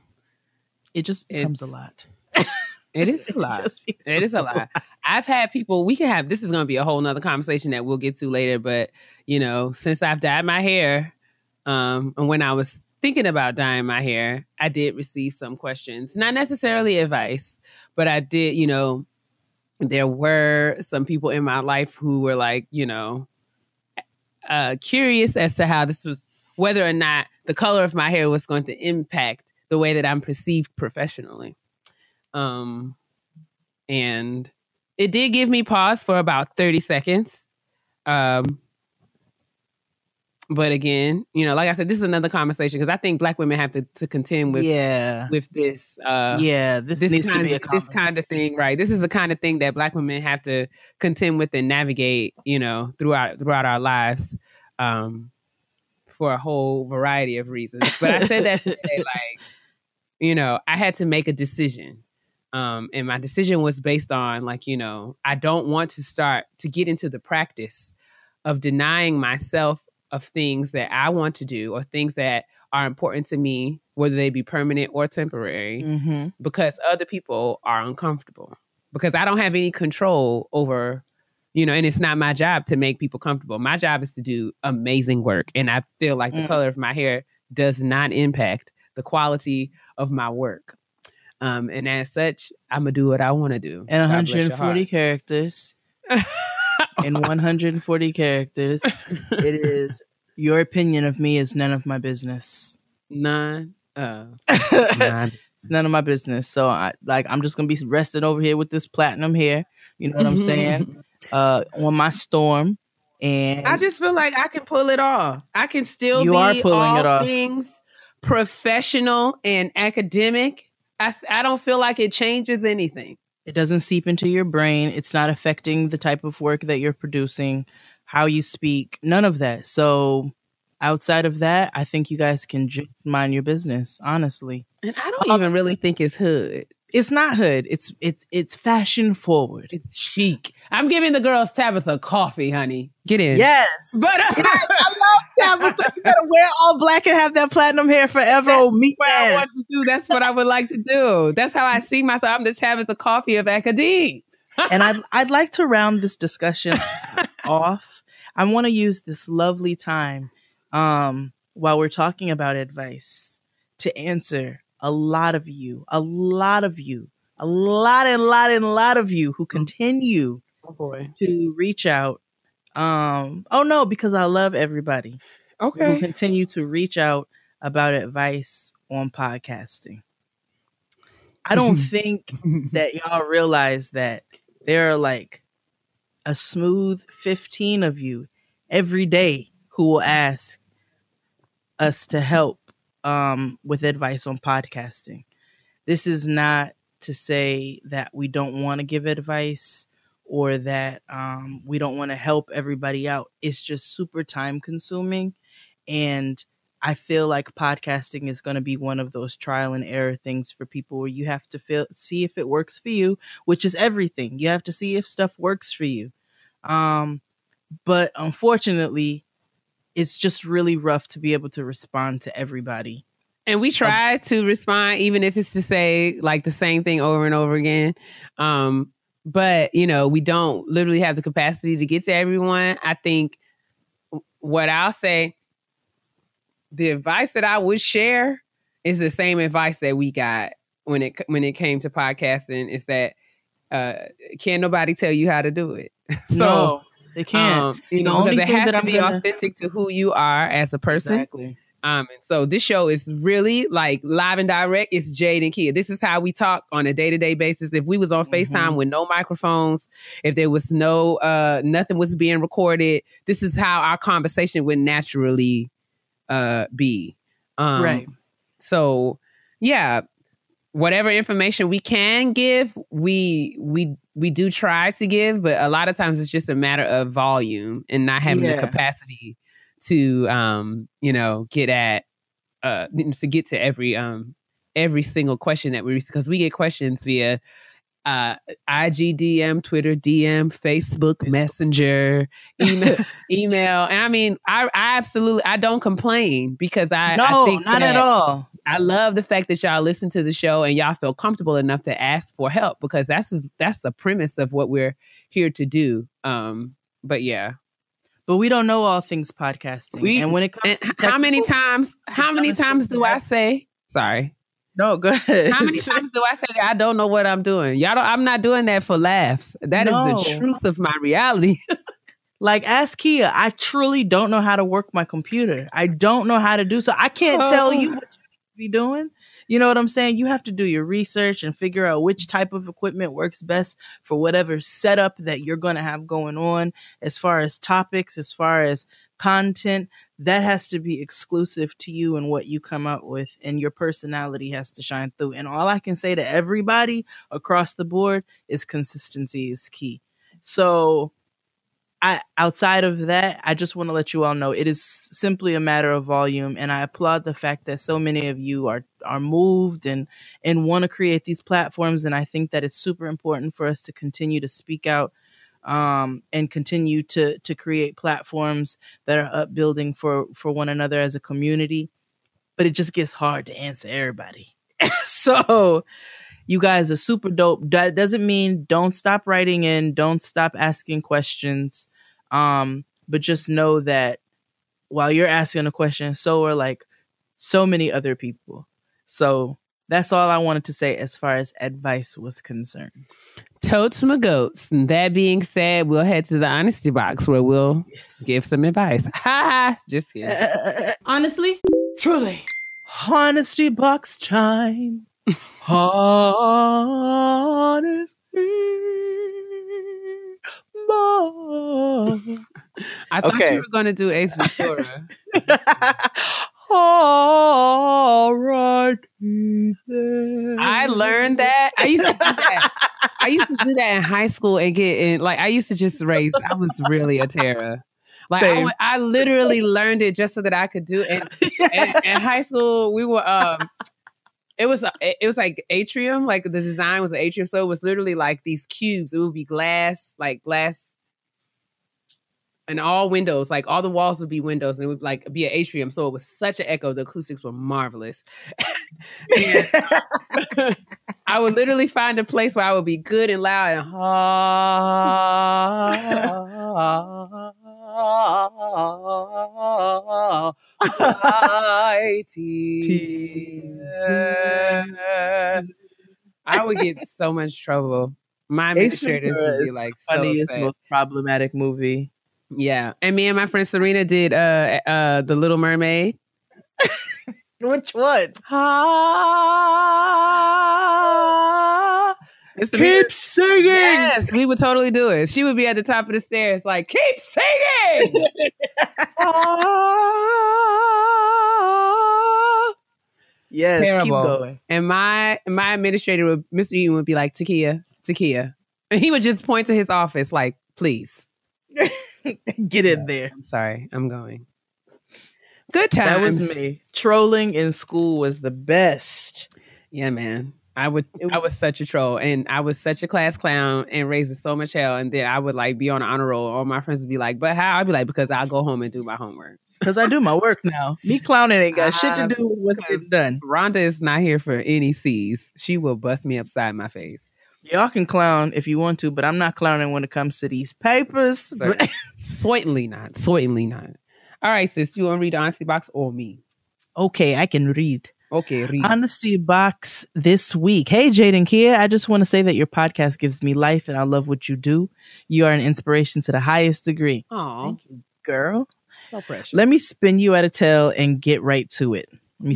It just becomes a lot. It is a lot. It is a lot. I've had people, this is going to be a whole nother conversation that we'll get to later. But, since I've dyed my hair, and when I was thinking about dyeing my hair, I did receive some questions, not necessarily advice, but I did, there were some people in my life who were like, curious as to how this was, whether or not the color of my hair was going to impact the way that I'm perceived professionally. And it did give me pause for about 30 seconds. But again, like I said, this is another conversation because I think Black women have to contend with this. This needs to be this kind of thing, right? This is the kind of thing that Black women have to contend with and navigate, throughout our lives, for a whole variety of reasons. But I said that to say, I had to make a decision, and my decision was based on, I don't want to get into the practice of denying myself of things that I want to do or things that are important to me, whether they be permanent or temporary, because other people are uncomfortable. Because I don't have any control over, and it's not my job to make people comfortable. My job is to do amazing work. And I feel like the color of my hair does not impact the quality of my work. And as such, I'm going to do what I want to do. And 140 characters. In 140 characters, it is your opinion of me is none of my business. None. It's none of my business. So I'm just gonna be resting over here with this platinum hair. You know what I'm saying? On my storm, and I just feel like I can pull it off. I can still you be are pulling all it off. Things professional and academic. I don't feel like it changes anything. It doesn't seep into your brain. It's not affecting the type of work that you're producing, how you speak, none of that. So outside of that, I think you guys can just mind your business, honestly. And I don't even really think it's hood. It's not hood. It's fashion forward. It's chic. I'm giving the girls Tabitha coffee, honey. Get in. Yes. But yes, I love Tabitha. You gotta wear all black and have that platinum hair forever. Me, what I want to do. That's what I would like to do. That's how I see myself. I'm the Tabitha coffee of academia. And I'd like to round this discussion off. I want to use this lovely time while we're talking about advice to answer a lot of you who continue to reach out. Because I love everybody. Okay. Who continue to reach out about advice on podcasting. I don't think that y'all realize that there are like a smooth 15 of you every day who will ask us to help with advice on podcasting. This is not to say that we don't want to give advice or that we don't want to help everybody out. It's just super time consuming. And I feel like podcasting is going to be one of those trial and error things for people where you have to see if it works for you, which is everything. You have to see if stuff works for you. But unfortunately, it's just really rough to be able to respond to everybody. And we try to respond, even if it's to say like the same thing over and over again. But, we don't literally have the capacity to get to everyone. I think what I'll say, the advice that I would share is the same advice that we got when it came to podcasting, is that can't nobody tell you how to do it. So no, they can't. Because it has to be authentic to who you are as a person. Exactly. And so this show is really like live and direct. It's Jade and Keia. This is how we talk on a day-to-day basis. If we was on FaceTime with no microphones, if there was no nothing was being recorded, this is how our conversation would naturally be. Right. So yeah, whatever information we can give, we do try to give, but a lot of times it's just a matter of volume and not having the capacity to get at to get to every single question that we receive, because we get questions via IG DM, Twitter DM, Facebook Messenger, email. And I mean, I absolutely, I don't complain, because I think not at all. I love the fact that y'all listen to the show and y'all feel comfortable enough to ask for help, because that's the premise of what we're here to do. But yeah. But we don't know all things podcasting. And when it comes to how many times do I say, sorry. No, go ahead. How many times do I say that I don't know what I'm doing? I'm not doing that for laughs. That is the truth of my reality. Like, ask Keia. I truly don't know how to work my computer. I don't know how to do so. I can't tell you what you should be doing. You know what I'm saying? You have to do your research and figure out which type of equipment works best for whatever setup that you're going to have going on. As far as topics, as far as content, that has to be exclusive to you and what you come up with, and your personality has to shine through. And all I can say to everybody across the board is consistency is key. So outside of that, I just want to let you all know it is simply a matter of volume, and I applaud the fact that so many of you are moved and want to create these platforms. And I think that it's super important for us to continue to speak out and continue to create platforms that are upbuilding for one another as a community. But it just gets hard to answer everybody. So you guys are super dope. That doesn't mean don't stop writing in, don't stop asking questions. But just know that while you're asking a question, so are like so many other people. So that's all I wanted to say as far as advice was concerned. Totes my goats. And that being said, we'll head to the honesty box where we'll give some advice. Ha ha. Just kidding. Honestly? Truly. Honesty box time. Honesty box. I thought you were going to do Ace Ventura. All right. I learned that. I used to do that. I used to do that in high school and get in. Like, I used to just race. I was really a terror. Like, I literally learned it just so that I could do it. And in high school, we were. It was like atrium. Like, the design was an atrium, so it was literally like these cubes. It would be glass. And all windows, like all the walls would be windows, and it would like be an atrium. So it was such an echo. The acoustics were marvelous. I would literally find a place where I would be good and loud and I would get so much trouble. My administrators would be like, funniest, so most problematic movie. Yeah. And me and my friend Serena did The Little Mermaid. Which one? Keep singing. Yes, we would totally do it. She would be at the top of the stairs like, keep singing. Yes, terrible. Keep going. And my administrator, Mr. Eaton, would be like, Takia. And he would just point to his office like, please. Get in there. I'm sorry. I'm going. Good times. That was me. Trolling in school was the best. Yeah, man. I was such a troll, and I was such a class clown and raising so much hell. And then I would like be on an honor roll. All my friends would be like, but how? I'd be like, because I'll go home and do my homework. Because I do my work now. Me clowning ain't got shit to do with what's getting done. Rhonda is not here for any C's. She will bust me upside my face. Y'all can clown if you want to, but I'm not clowning when it comes to these papers. Certainly not. All right, sis, you want to read the honesty box or me? Okay, I can read. Okay, read. Honesty box this week. Hey, Jade and Keia, I just want to say that your podcast gives me life and I love what you do. You are an inspiration to the highest degree. Aw. Thank you, girl. So precious. Let me spin you at a tale and get right to it. All right.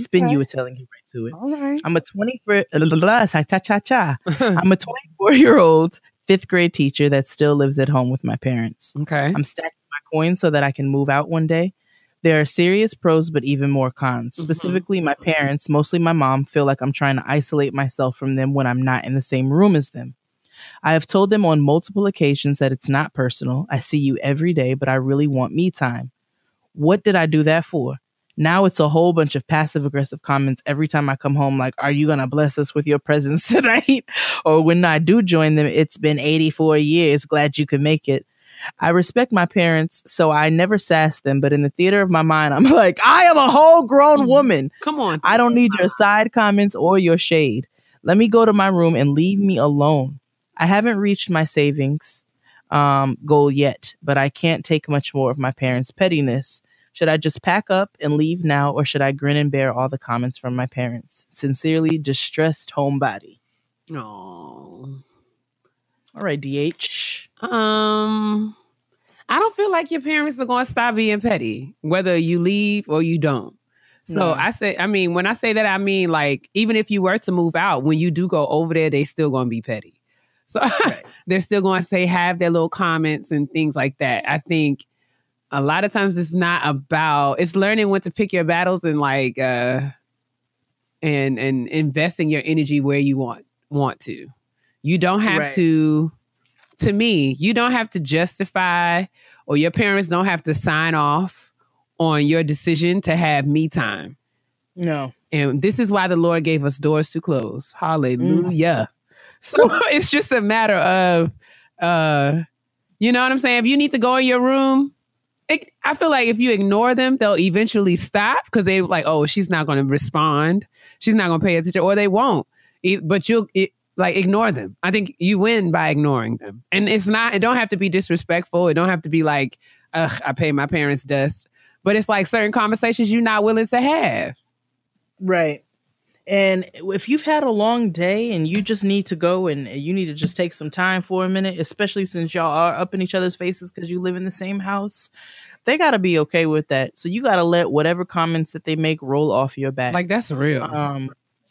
I'm a 24-year-old 5th grade teacher that still lives at home with my parents. Okay. I'm stacking my coins so that I can move out one day. There are serious pros, but even more cons. Specifically, my parents, mostly my mom, feel like I'm trying to isolate myself from them when I'm not in the same room as them. I have told them on multiple occasions that it's not personal. I see you every day, but I really want me time. What did I do that for? Now it's a whole bunch of passive-aggressive comments every time I come home, like, are you going to bless us with your presence tonight? Or when I do join them, it's been 84 years. Glad you could make it. I respect my parents, so I never sass them. But in the theater of my mind, I'm like, I am a whole grown woman. Come on. I don't need your side comments or your shade. Let me go to my room and leave me alone. I haven't reached my savings. goal yet, but I can't take much more of my parents' pettiness. Should I just pack up and leave now, or should I grin and bear all the comments from my parents? Sincerely, distressed homebody. Oh. All right, DH. I don't feel like your parents are going to stop being petty, whether you leave or you don't. So when I say that, I mean, like, even if you were to move out, when you do go over there, they still going to be petty. So they're still going to have their little comments and things like that. I think a lot of times it's learning when to pick your battles and like, and investing your energy where you want to. You don't have to me, you don't have to justify, or your parents don't have to sign off on your decision to have me time. No. And this is why the Lord gave us doors to close. Hallelujah. So it's just a matter of, you know what I'm saying? If you need to go in your room, I feel like if you ignore them, they'll eventually stop because they're like, oh, she's not going to respond. She's not going to pay attention, or they won't. But ignore them. I think you win by ignoring them. And it don't have to be disrespectful. It don't have to be like, ugh, I pay my parents dust. But it's like certain conversations you're not willing to have. Right. And if you've had a long day and you just need to go and you need to just take some time for a minute, especially since y'all are up in each other's faces because you live in the same house, they got to be okay with that. So you got to let whatever comments that they make roll off your back. Like, that's real.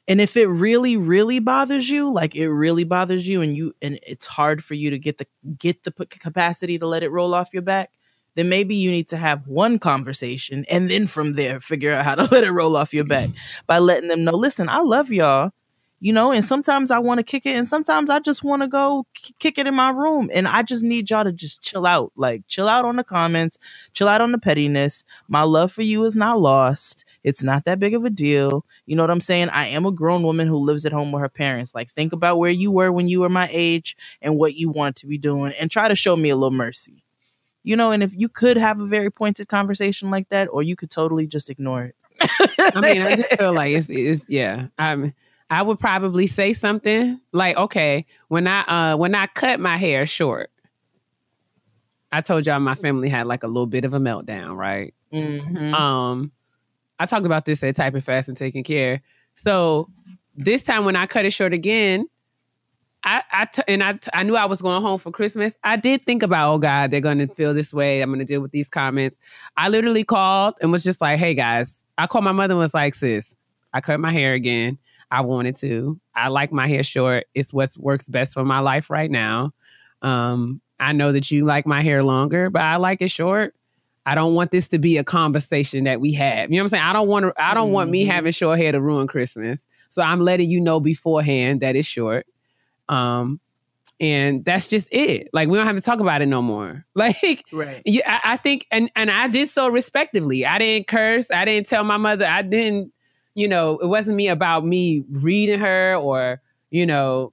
And if it really, really bothers you, like it really bothers you, and it's hard for you to get the capacity to let it roll off your back, then maybe you need to have one conversation and then from there figure out how to let it roll off your back by letting them know, listen, I love y'all, and sometimes I want to kick it and sometimes I just want to go kick it in my room, and I just need y'all to just chill out, like chill out on the comments, chill out on the pettiness. My love for you is not lost. It's not that big of a deal. You know what I'm saying? I am a grown woman who lives at home with her parents. Like, think about where you were when you were my age and what you want to be doing, and try to show me a little mercy. And if you could have a very pointed conversation like that, or you could totally just ignore it. I just feel like it's yeah. I would probably say something like, okay, when I cut my hair short, I told y'all my family had like a little bit of a meltdown, right? Mm-hmm. I talked about this at Typing Fast and Taking Care. So this time when I cut it short again, I knew I was going home for Christmas. I did think about, oh God, they're going to feel this way. I'm going to deal with these comments. I literally called and was just like, hey guys, I called my mother and was like, sis, I cut my hair again. I wanted to. I like my hair short. It's what works best for my life right now. I know that you like my hair longer, but I like it short. I don't want this to be a conversation that we have. You know what I'm saying? I don't want me having short hair to ruin Christmas. So I'm letting you know beforehand that it's short. And that's just it. Like, we don't have to talk about it no more. Like, right. I think, and I did so respectively. I didn't curse. I didn't tell my mother. I didn't, it wasn't about me reading her or, it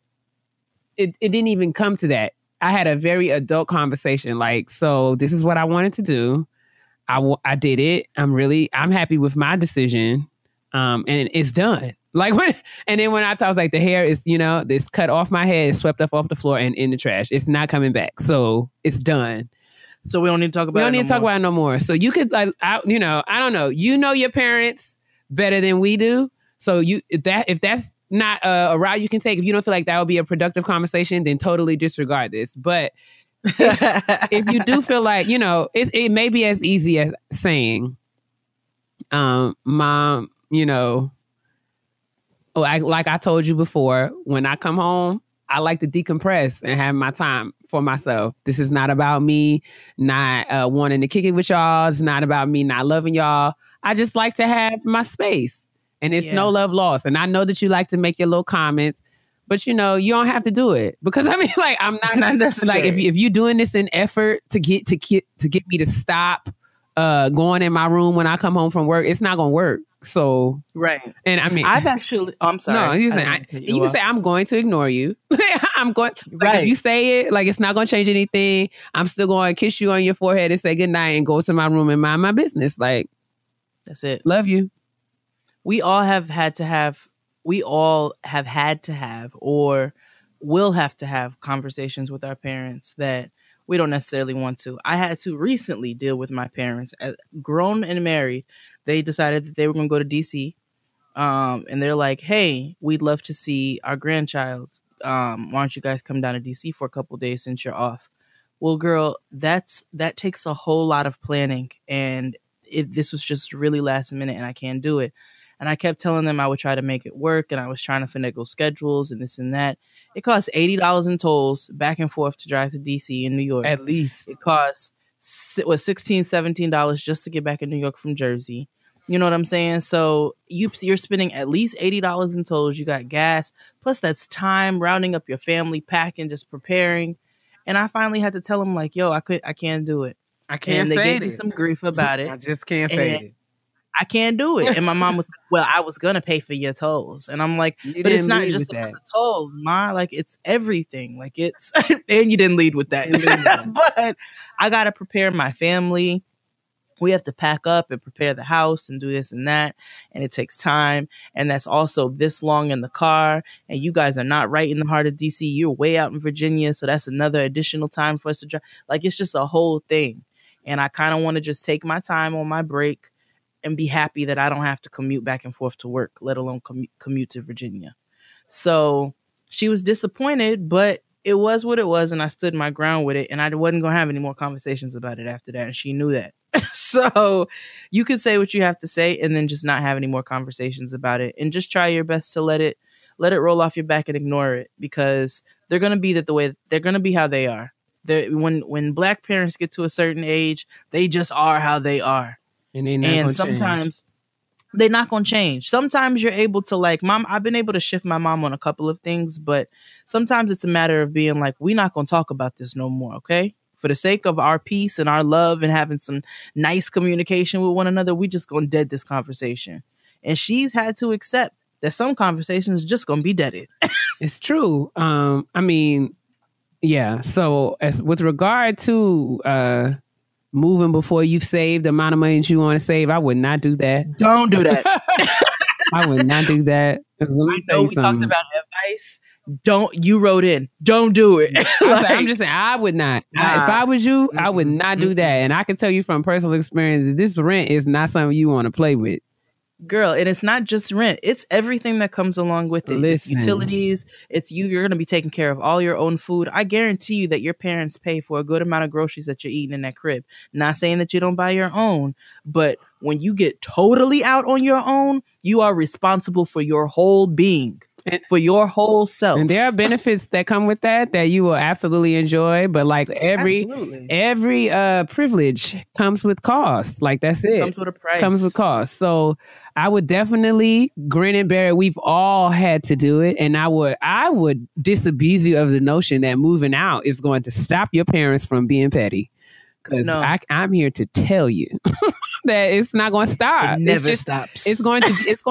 didn't even come to that. I had a very adult conversation. Like, so this is what I wanted to do. I did it. I'm happy with my decision. And it's done. Like, and then when I was like, the hair is, this cut off my head, swept up off the floor and in the trash. It's not coming back. So it's done. So we don't need to talk about it. We don't need to talk about it no more. So you could, like, I don't know. Your parents better than we do. So if that's not a route you can take, if you don't feel like that would be a productive conversation, then totally disregard this. But if you do feel like, it may be as easy as saying, Mom, like I told you before, when I come home, I like to decompress and have my time for myself. This is not about me not wanting to kick it with y'all. It's not about me not loving y'all. I just like to have my space. And it's no love lost. And I know that you like to make your little comments, but you don't have to do it. Because I'm not necessary. Like, if you're doing this in effort to get me to stop going in my room when I come home from work, it's not gonna work. So right. And I'm sorry. No, you can say I'm going to ignore you. I'm going if you say it, like, it's not gonna change anything. I'm still going to kiss you on your forehead and say goodnight and go to my room and mind my business. Like, that's it. Love you. We all have had to have, or will have to have conversations with our parents that we don't necessarily want to. I had to recently deal with my parents, as grown and married. They decided that they were going to go to DC. And they're like, hey, we'd love to see our grandchild. Why don't you guys come down to DC for a couple days since you're off? Well, girl, that takes a whole lot of planning. And this was just really last minute and I can't do it. And I kept telling them I would try to make it work. And I was trying to finagle schedules and this and that. It costs $80 in tolls back and forth to drive to DC in New York. At least. It costs $16, $17 just to get back in New York from Jersey. You know what I'm saying? So you're spending at least $80 in tolls. You got gas. Plus that's time rounding up your family, packing, just preparing. And I finally had to tell them like, yo, I can't do it. I can't. And they gave me some grief about it. I just can't fade it. I can't do it. And my mom was, well, I was going to pay for your tolls. And I'm like, but it's not just about the tolls, Ma. Like, it's everything. Like, it's, and you didn't lead with that. But I got to prepare my family. We have to pack up and prepare the house and do this and that. And it takes time. And that's also this long in the car. And you guys are not right in the heart of DC. You're way out in Virginia. So that's another additional time for us to drive. Like, it's just a whole thing. And I kind of want to just take my time on my break and be happy that I don't have to commute back and forth to work, let alone commute to Virginia. So she was disappointed, but it was what it was. And I stood my ground with it. And I wasn't going to have any more conversations about it after that. And she knew that. So you can say what you have to say and then just not have any more conversations about it. And just try your best to let it roll off your back and ignore it, because they're going to be the way they're going to be how they are. When Black parents get to a certain age, they just are how they are. And sometimes they're not going to change. Sometimes you're able to, like, Mom, I've been able to shift my mom on a couple of things, but sometimes it's a matter of being like, we're not going to talk about this no more. Okay. For the sake of our peace and our love and having some nice communication with one another, we just going to dead this conversation. And she's had to accept that some conversations just going to be deaded. It's true. I mean, yeah. So as with regard to, moving before you've saved the amount of money that you want to save, I would not do that. Don't do that. I would not do that. I know we talked about advice. You wrote in. Don't do it. I'm just saying, I would not. If I was you, I would not do that. And I can tell you from personal experience, this rent is not something you want to play with. Girl, and it's not just rent. It's everything that comes along with it. Listen. It's utilities. It's you're going to be taking care of all your own food. I guarantee you that your parents pay for a good amount of groceries that you're eating in that crib. Not saying that you don't buy your own, but when you get totally out on your own, you are responsible for your whole being. For your whole self. And there are benefits that come with that you will absolutely enjoy. But like every privilege comes with cost. Like that's it. Comes with a price. Comes with cost. So I would definitely grin and bear it. We've all had to do it. And I would disabuse you of the notion that moving out is going to stop your parents from being petty. Because I'm here to tell you that it's not going to stop. It never stops. It's going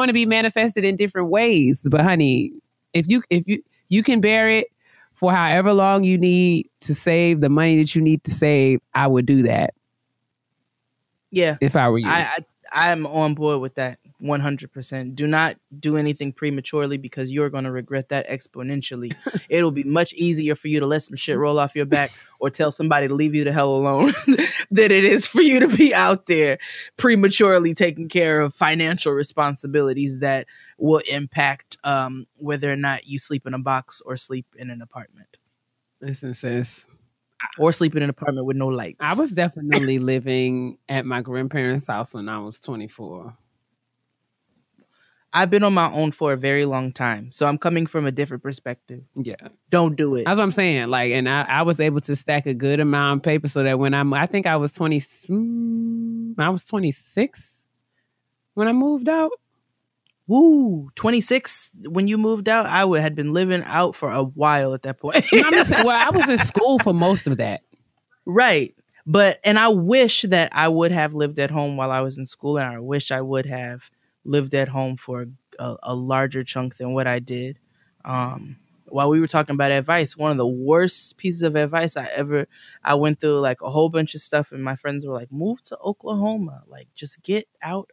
to be manifested in different ways. But honey, if you can bear it for however long you need to save the money that you need to save, I would do that. Yeah, if I were you, I'm on board with that 100%. Do not do anything prematurely because you're going to regret that exponentially. It'll be much easier for you to let some shit roll off your back or tell somebody to leave you the hell alone than it is for you to be out there prematurely taking care of financial responsibilities that will impact whether or not you sleep in a box or sleep in an apartment. Listen, sis. Or sleep in an apartment with no lights. I was definitely living at my grandparents' house when I was 24. I've been on my own for a very long time. So I'm coming from a different perspective. Yeah. Don't do it. That's what I'm saying. Like, and I was able to stack a good amount of paper so that when I think I was 26 when I moved out. Woo, 26 when you moved out? I had been living out for a while at that point. I'm not saying, well, I was in school for most of that. Right. And I wish that I would have lived at home while I was in school, and I wish I would have lived at home for a larger chunk than what I did. While we were talking about advice, one of the worst pieces of advice I went through like a whole bunch of stuff, and my friends were like, move to Oklahoma, like just get out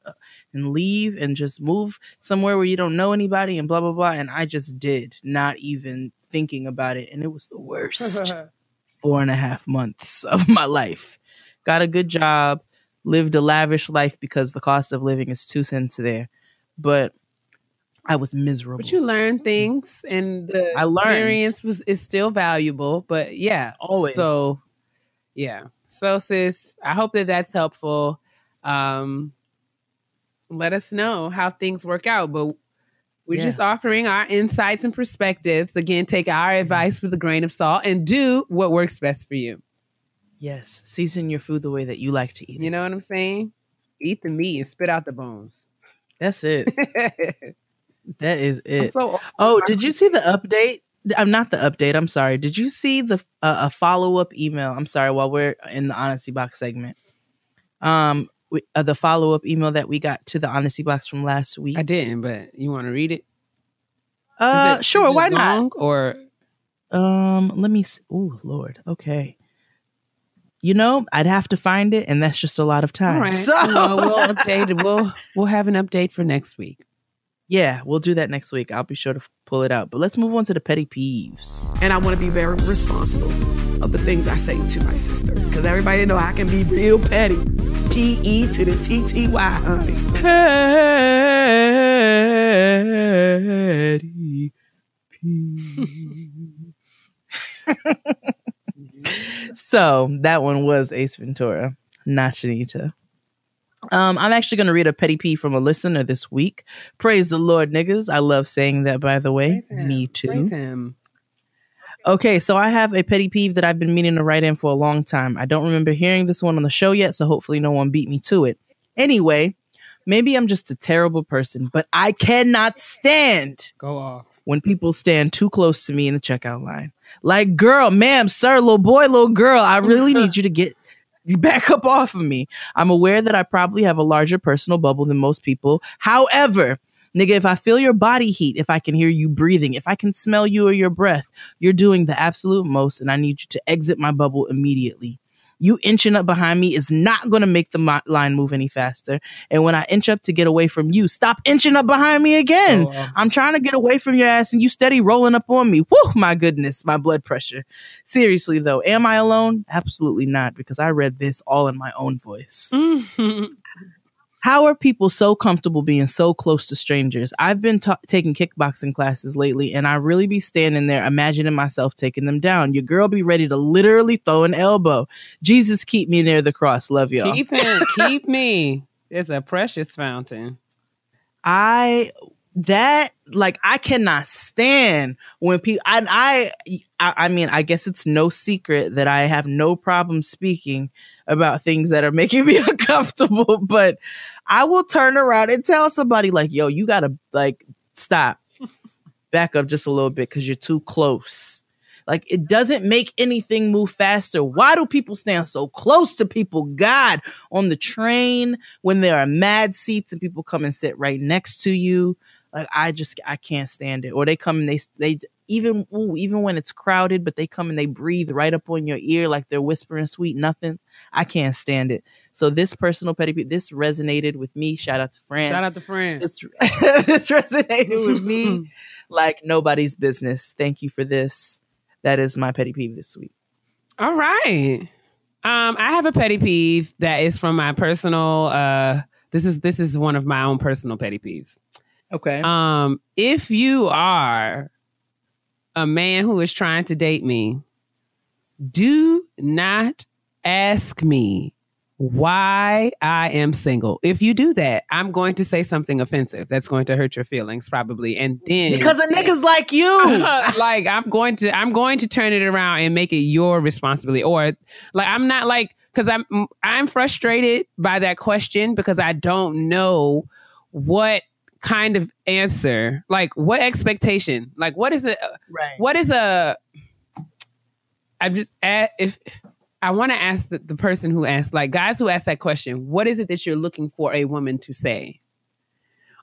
and leave and just move somewhere where you don't know anybody and blah, blah, blah. And I just did, not even thinking about it. And it was the worst 4.5 months of my life. Got a good job, lived a lavish life because the cost of living is 2 cents there. But I was miserable. But you learn things, and the experience is still valuable. But yeah, always. So yeah. So sis, I hope that that's helpful. Let us know how things work out. But we're just offering our insights and perspectives. Again, take our advice with a grain of salt and do what works best for you. Yes. Season your food the way that you like to eat it. You know what I'm saying? Eat the meat and spit out the bones. That's it. That is it. So, did you see the update? I'm not the update. I'm sorry. Did you see the a follow-up email? I'm sorry. While we're in the Honesty Box segment, the follow-up email that we got to the Honesty Box from last week. I didn't, but you want to read it? Sure. Why not? Or let me see. Oh Lord. Okay. I'd have to find it, and that's just a lot of time. All right. So we'll update it. We'll have an update for next week. Yeah, we'll do that next week. I'll be sure to pull it out. But let's move on to the petty peeves. And I want to be very responsible of the things I say to my sister. Because everybody know I can be real petty. P-E to the T-T-Y, honey. Petty peeves. So that one was Ace Ventura, not Shanita. I'm actually going to read a petty peeve from a listener this week. Praise the Lord, niggas. I love saying that, by the way. Me too. Praise him. Okay, so I have a petty peeve that I've been meaning to write in for a long time. I don't remember hearing this one on the show yet, so hopefully no one beat me to it. Anyway, maybe I'm just a terrible person, but I cannot stand Go off when people stand too close to me in the checkout line. Like, girl, ma'am, sir, little boy, little girl, I really need you to get... You back up off of me. I'm aware that I probably have a larger personal bubble than most people. However, nigga, if I feel your body heat, if I can hear you breathing, if I can smell you or your breath, you're doing the absolute most, and I need you to exit my bubble immediately. You inching up behind me is not going to make the line move any faster. And when I inch up to get away from you, stop inching up behind me again. I'm trying to get away from your ass and you steady rolling up on me. Woo, my goodness, my blood pressure. Seriously, though, am I alone? Absolutely not, because I read this all in my own voice. How are people so comfortable being so close to strangers? I've been taking kickboxing classes lately, and I really be standing there imagining myself taking them down. Your girl be ready to literally throw an elbow. Jesus, keep me near the cross. Love y'all. Keep me. It's a precious fountain. I cannot stand when people. I mean, I guess it's no secret that I have no problem speaking about things that are making me uncomfortable, but I will turn around and tell somebody like, yo, you gotta stop, back up just a little bit because you're too close. Like, it doesn't make anything move faster. Why do people stand so close to people? God, on the train when there are mad seats and people come and sit right next to you. Like, I can't stand it. Or they come and they even when it's crowded, but they come and they breathe right up on your ear like they're whispering sweet nothing. I can't stand it. So this personal petty peeve, this resonated with me. Shout out to Fran. This resonated with me like nobody's business. Thank you for this. That is my petty peeve this week. All right. I have a petty peeve that is from my personal. This is one of my own personal petty peeves. Okay. If you are a man who is trying to date me, do not ask me why I am single. If you do that, I'm going to say something offensive that's going to hurt your feelings probably. And then because of niggas like you, like I'm going to turn it around and make it your responsibility. Or like, I'm not like, because I'm frustrated by that question because I don't know what kind of answer, like what expectation, like what is it? Right. What is if I want to ask the person who asked, like guys who ask that question, what is it that you're looking for a woman to say?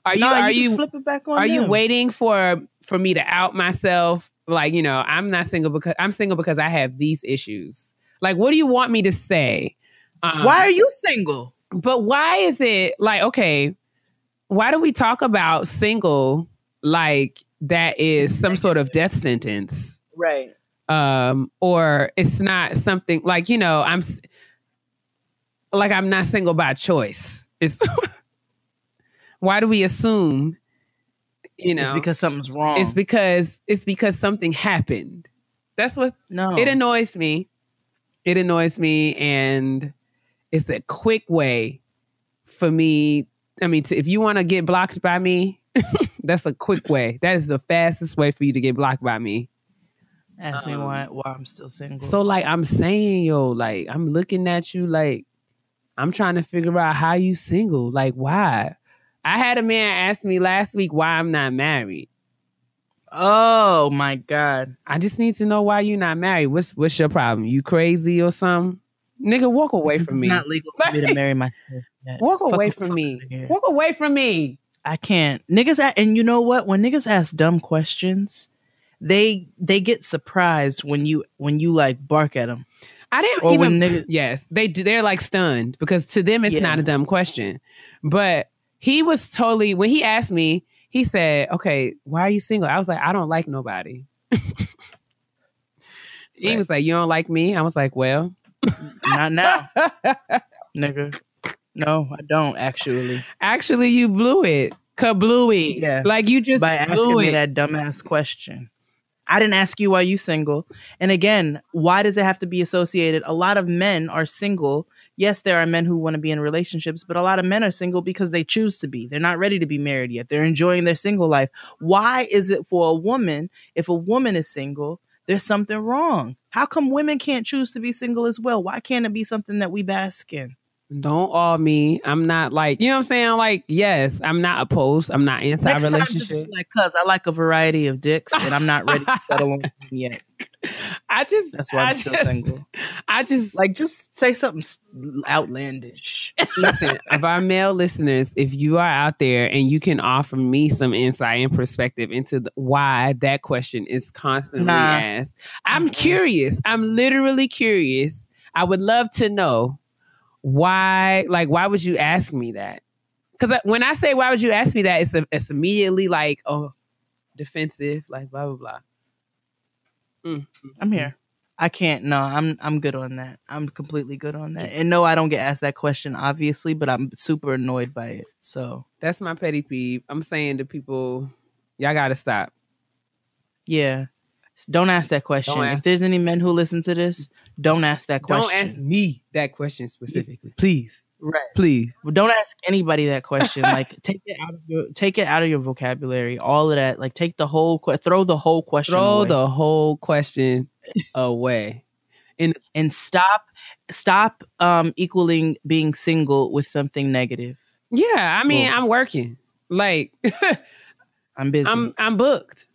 Are you flip it back on are them. you waiting for me to out myself? Like, you know, I'm not single because I'm single because I have these issues. Like, what do you want me to say? Why are you single? But why is it like, okay, why do we talk about single like that is some sort of death sentence? Right. Or it's not something like, you know, I'm not single by choice. It's why do we assume, you know, It's because something's wrong. It's because something happened. That's what, no. It annoys me. It annoys me. And it's a quick way for me. I mean, if you want to get blocked by me, that's a quick way. That is the fastest way for you to get blocked by me. Ask me why I'm still single. So like I'm saying, like I'm looking at you like I'm trying to figure out how you single. Like why? I had a man ask me last week why I'm not married. Oh my God. I just need to know why you're not married. What's your problem? You crazy or something? Nigga, walk away from me. It's not legal for me to marry myself yet. Walk away from me. Walk away from me. I can't. Niggas, and you know what? When niggas ask dumb questions, they get surprised when you like bark at them. I didn't or even. When niggas, yes, they do. They're like stunned because to them it's not a dumb question. But he was totally, when he asked me, he said, "Okay, why are you single?" I was like, "I don't like nobody." He was like, "You don't like me?" I was like, "Well, not now, nigga. No, I don't actually. Actually, you blew it. Kablooey. Yeah. Like you just by asking me that dumbass question. I didn't ask you why you single. And again, why does it have to be associated? A lot of men are single. Yes, there are men who want to be in relationships, but a lot of men are single because they choose to be. They're not ready to be married yet. They're enjoying their single life. Why is it for a woman, if a woman is single, there's something wrong? How come women can't choose to be single as well? Why can't it be something that we bask in? Don't all me. I'm not like, you know what I'm saying? Like, yes, I'm not opposed. I'm not anti-relationship. Like, cuz I like a variety of dicks and I'm not ready to settle on one yet. That's why I'm still single. Just say something outlandish. Listen, of our male listeners, if you are out there and you can offer me some insight and perspective into why that question is constantly asked, I'm curious. I'm literally curious. I would love to know why would you ask me that? Because when I say why would you ask me that, it's immediately like, oh, defensive, like blah blah blah. I'm here. I can't. No, I'm good on that. I'm completely good on that. And no, I don't get asked that question, obviously, but I'm super annoyed by it. So that's my petty peeve. I'm saying to people, y'all gotta stop. Yeah. Don't ask that question. If there's any men who listen to this, don't ask that question. Don't ask me that question specifically. Please. Right. Please. But don't ask anybody that question. Like take it out of your vocabulary. All of that. Like take the whole throw the whole question away. Throw the whole question away. And stop equaling being single with something negative. Yeah, I mean, I'm working. Like I'm busy. I'm booked.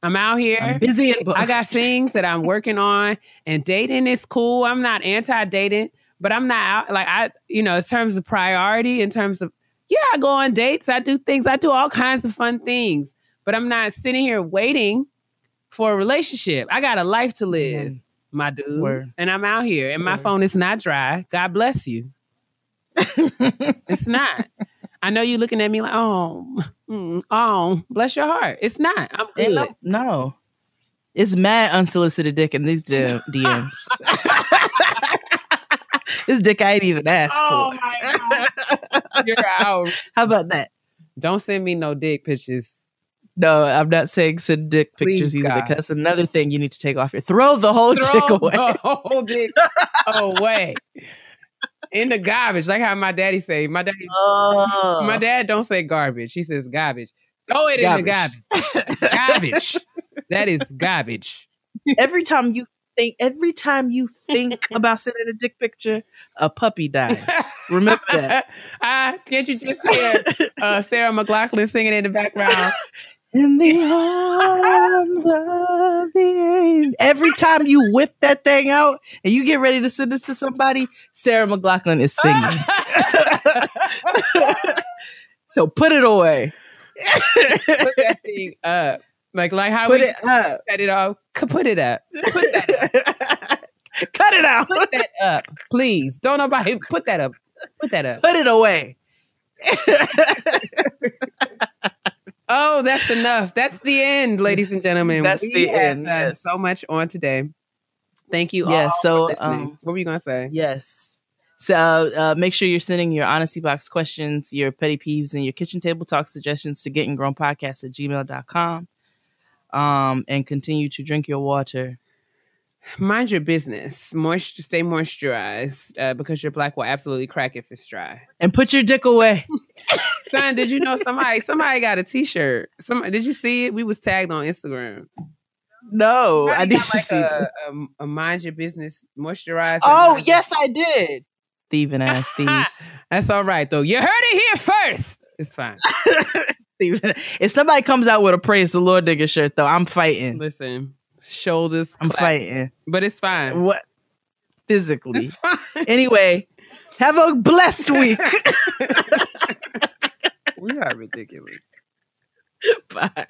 I'm out here. I'm busy and booked. I got things that I'm working on, and dating is cool. I'm not anti-dating, but I'm not out in terms of priority, in terms of, I go on dates. I do things. I do all kinds of fun things, but I'm not sitting here waiting for a relationship. I got a life to live, my dude. Word. And I'm out here, and my phone is not dry. God bless you. It's not. I know you're looking at me like, oh, bless your heart. It's not. I'm good. No. It's mad unsolicited dick in these DMs. This dick I ain't even asked for. Oh my God. You're out. How about that? Don't send me no dick pictures. No, I'm not saying send dick pictures either, because that's another thing you need to take off your. Throw the whole dick away. The whole dick away. In the garbage, like how my daddy say. My dad don't say garbage. He says garbage. Throw it in the garbage. Garbage. That is garbage. Every time you think about sending a dick picture, a puppy dies. Remember that. Can't you just hear Sarah McLachlan singing in the background? In the arms of the angel. Every time you whip that thing out and you get ready to send this to somebody, Sarah McLachlan is singing. So put it away. Put that thing up. Like how put it up. Cut it off. Put it up. Put that up. Cut it out. Put that up. Please. Don't nobody put that up. Put that up. Put it away. Oh, that's enough. That's the end, ladies and gentlemen. That's we the have end. done Yes. so much on today. Thank you Yeah, all so, for listening. What were you going to say? Yes. So make sure you're sending your honesty box questions, your petty peeves, and your kitchen table talk suggestions to gettinggrownpodcast@gmail.com. And continue to drink your water. Mind your business. Stay moisturized because your black will absolutely crack if it's dry. And put your dick away. Son, did you know somebody got a t-shirt? Did you see it? We was tagged on Instagram. No, I Somebody need got to see that. a mind your business moisturizer. Oh, yes, I did. Thieving ass thieves. That's all right, though. You heard it here first. It's fine. If somebody comes out with a Praise the Lord nigga shirt, though, I'm fighting. Listen, shoulders I'm clap. fighting. But it's fine. What? Physically. It's fine. Anyway, have a blessed week. We are ridiculous. Bye.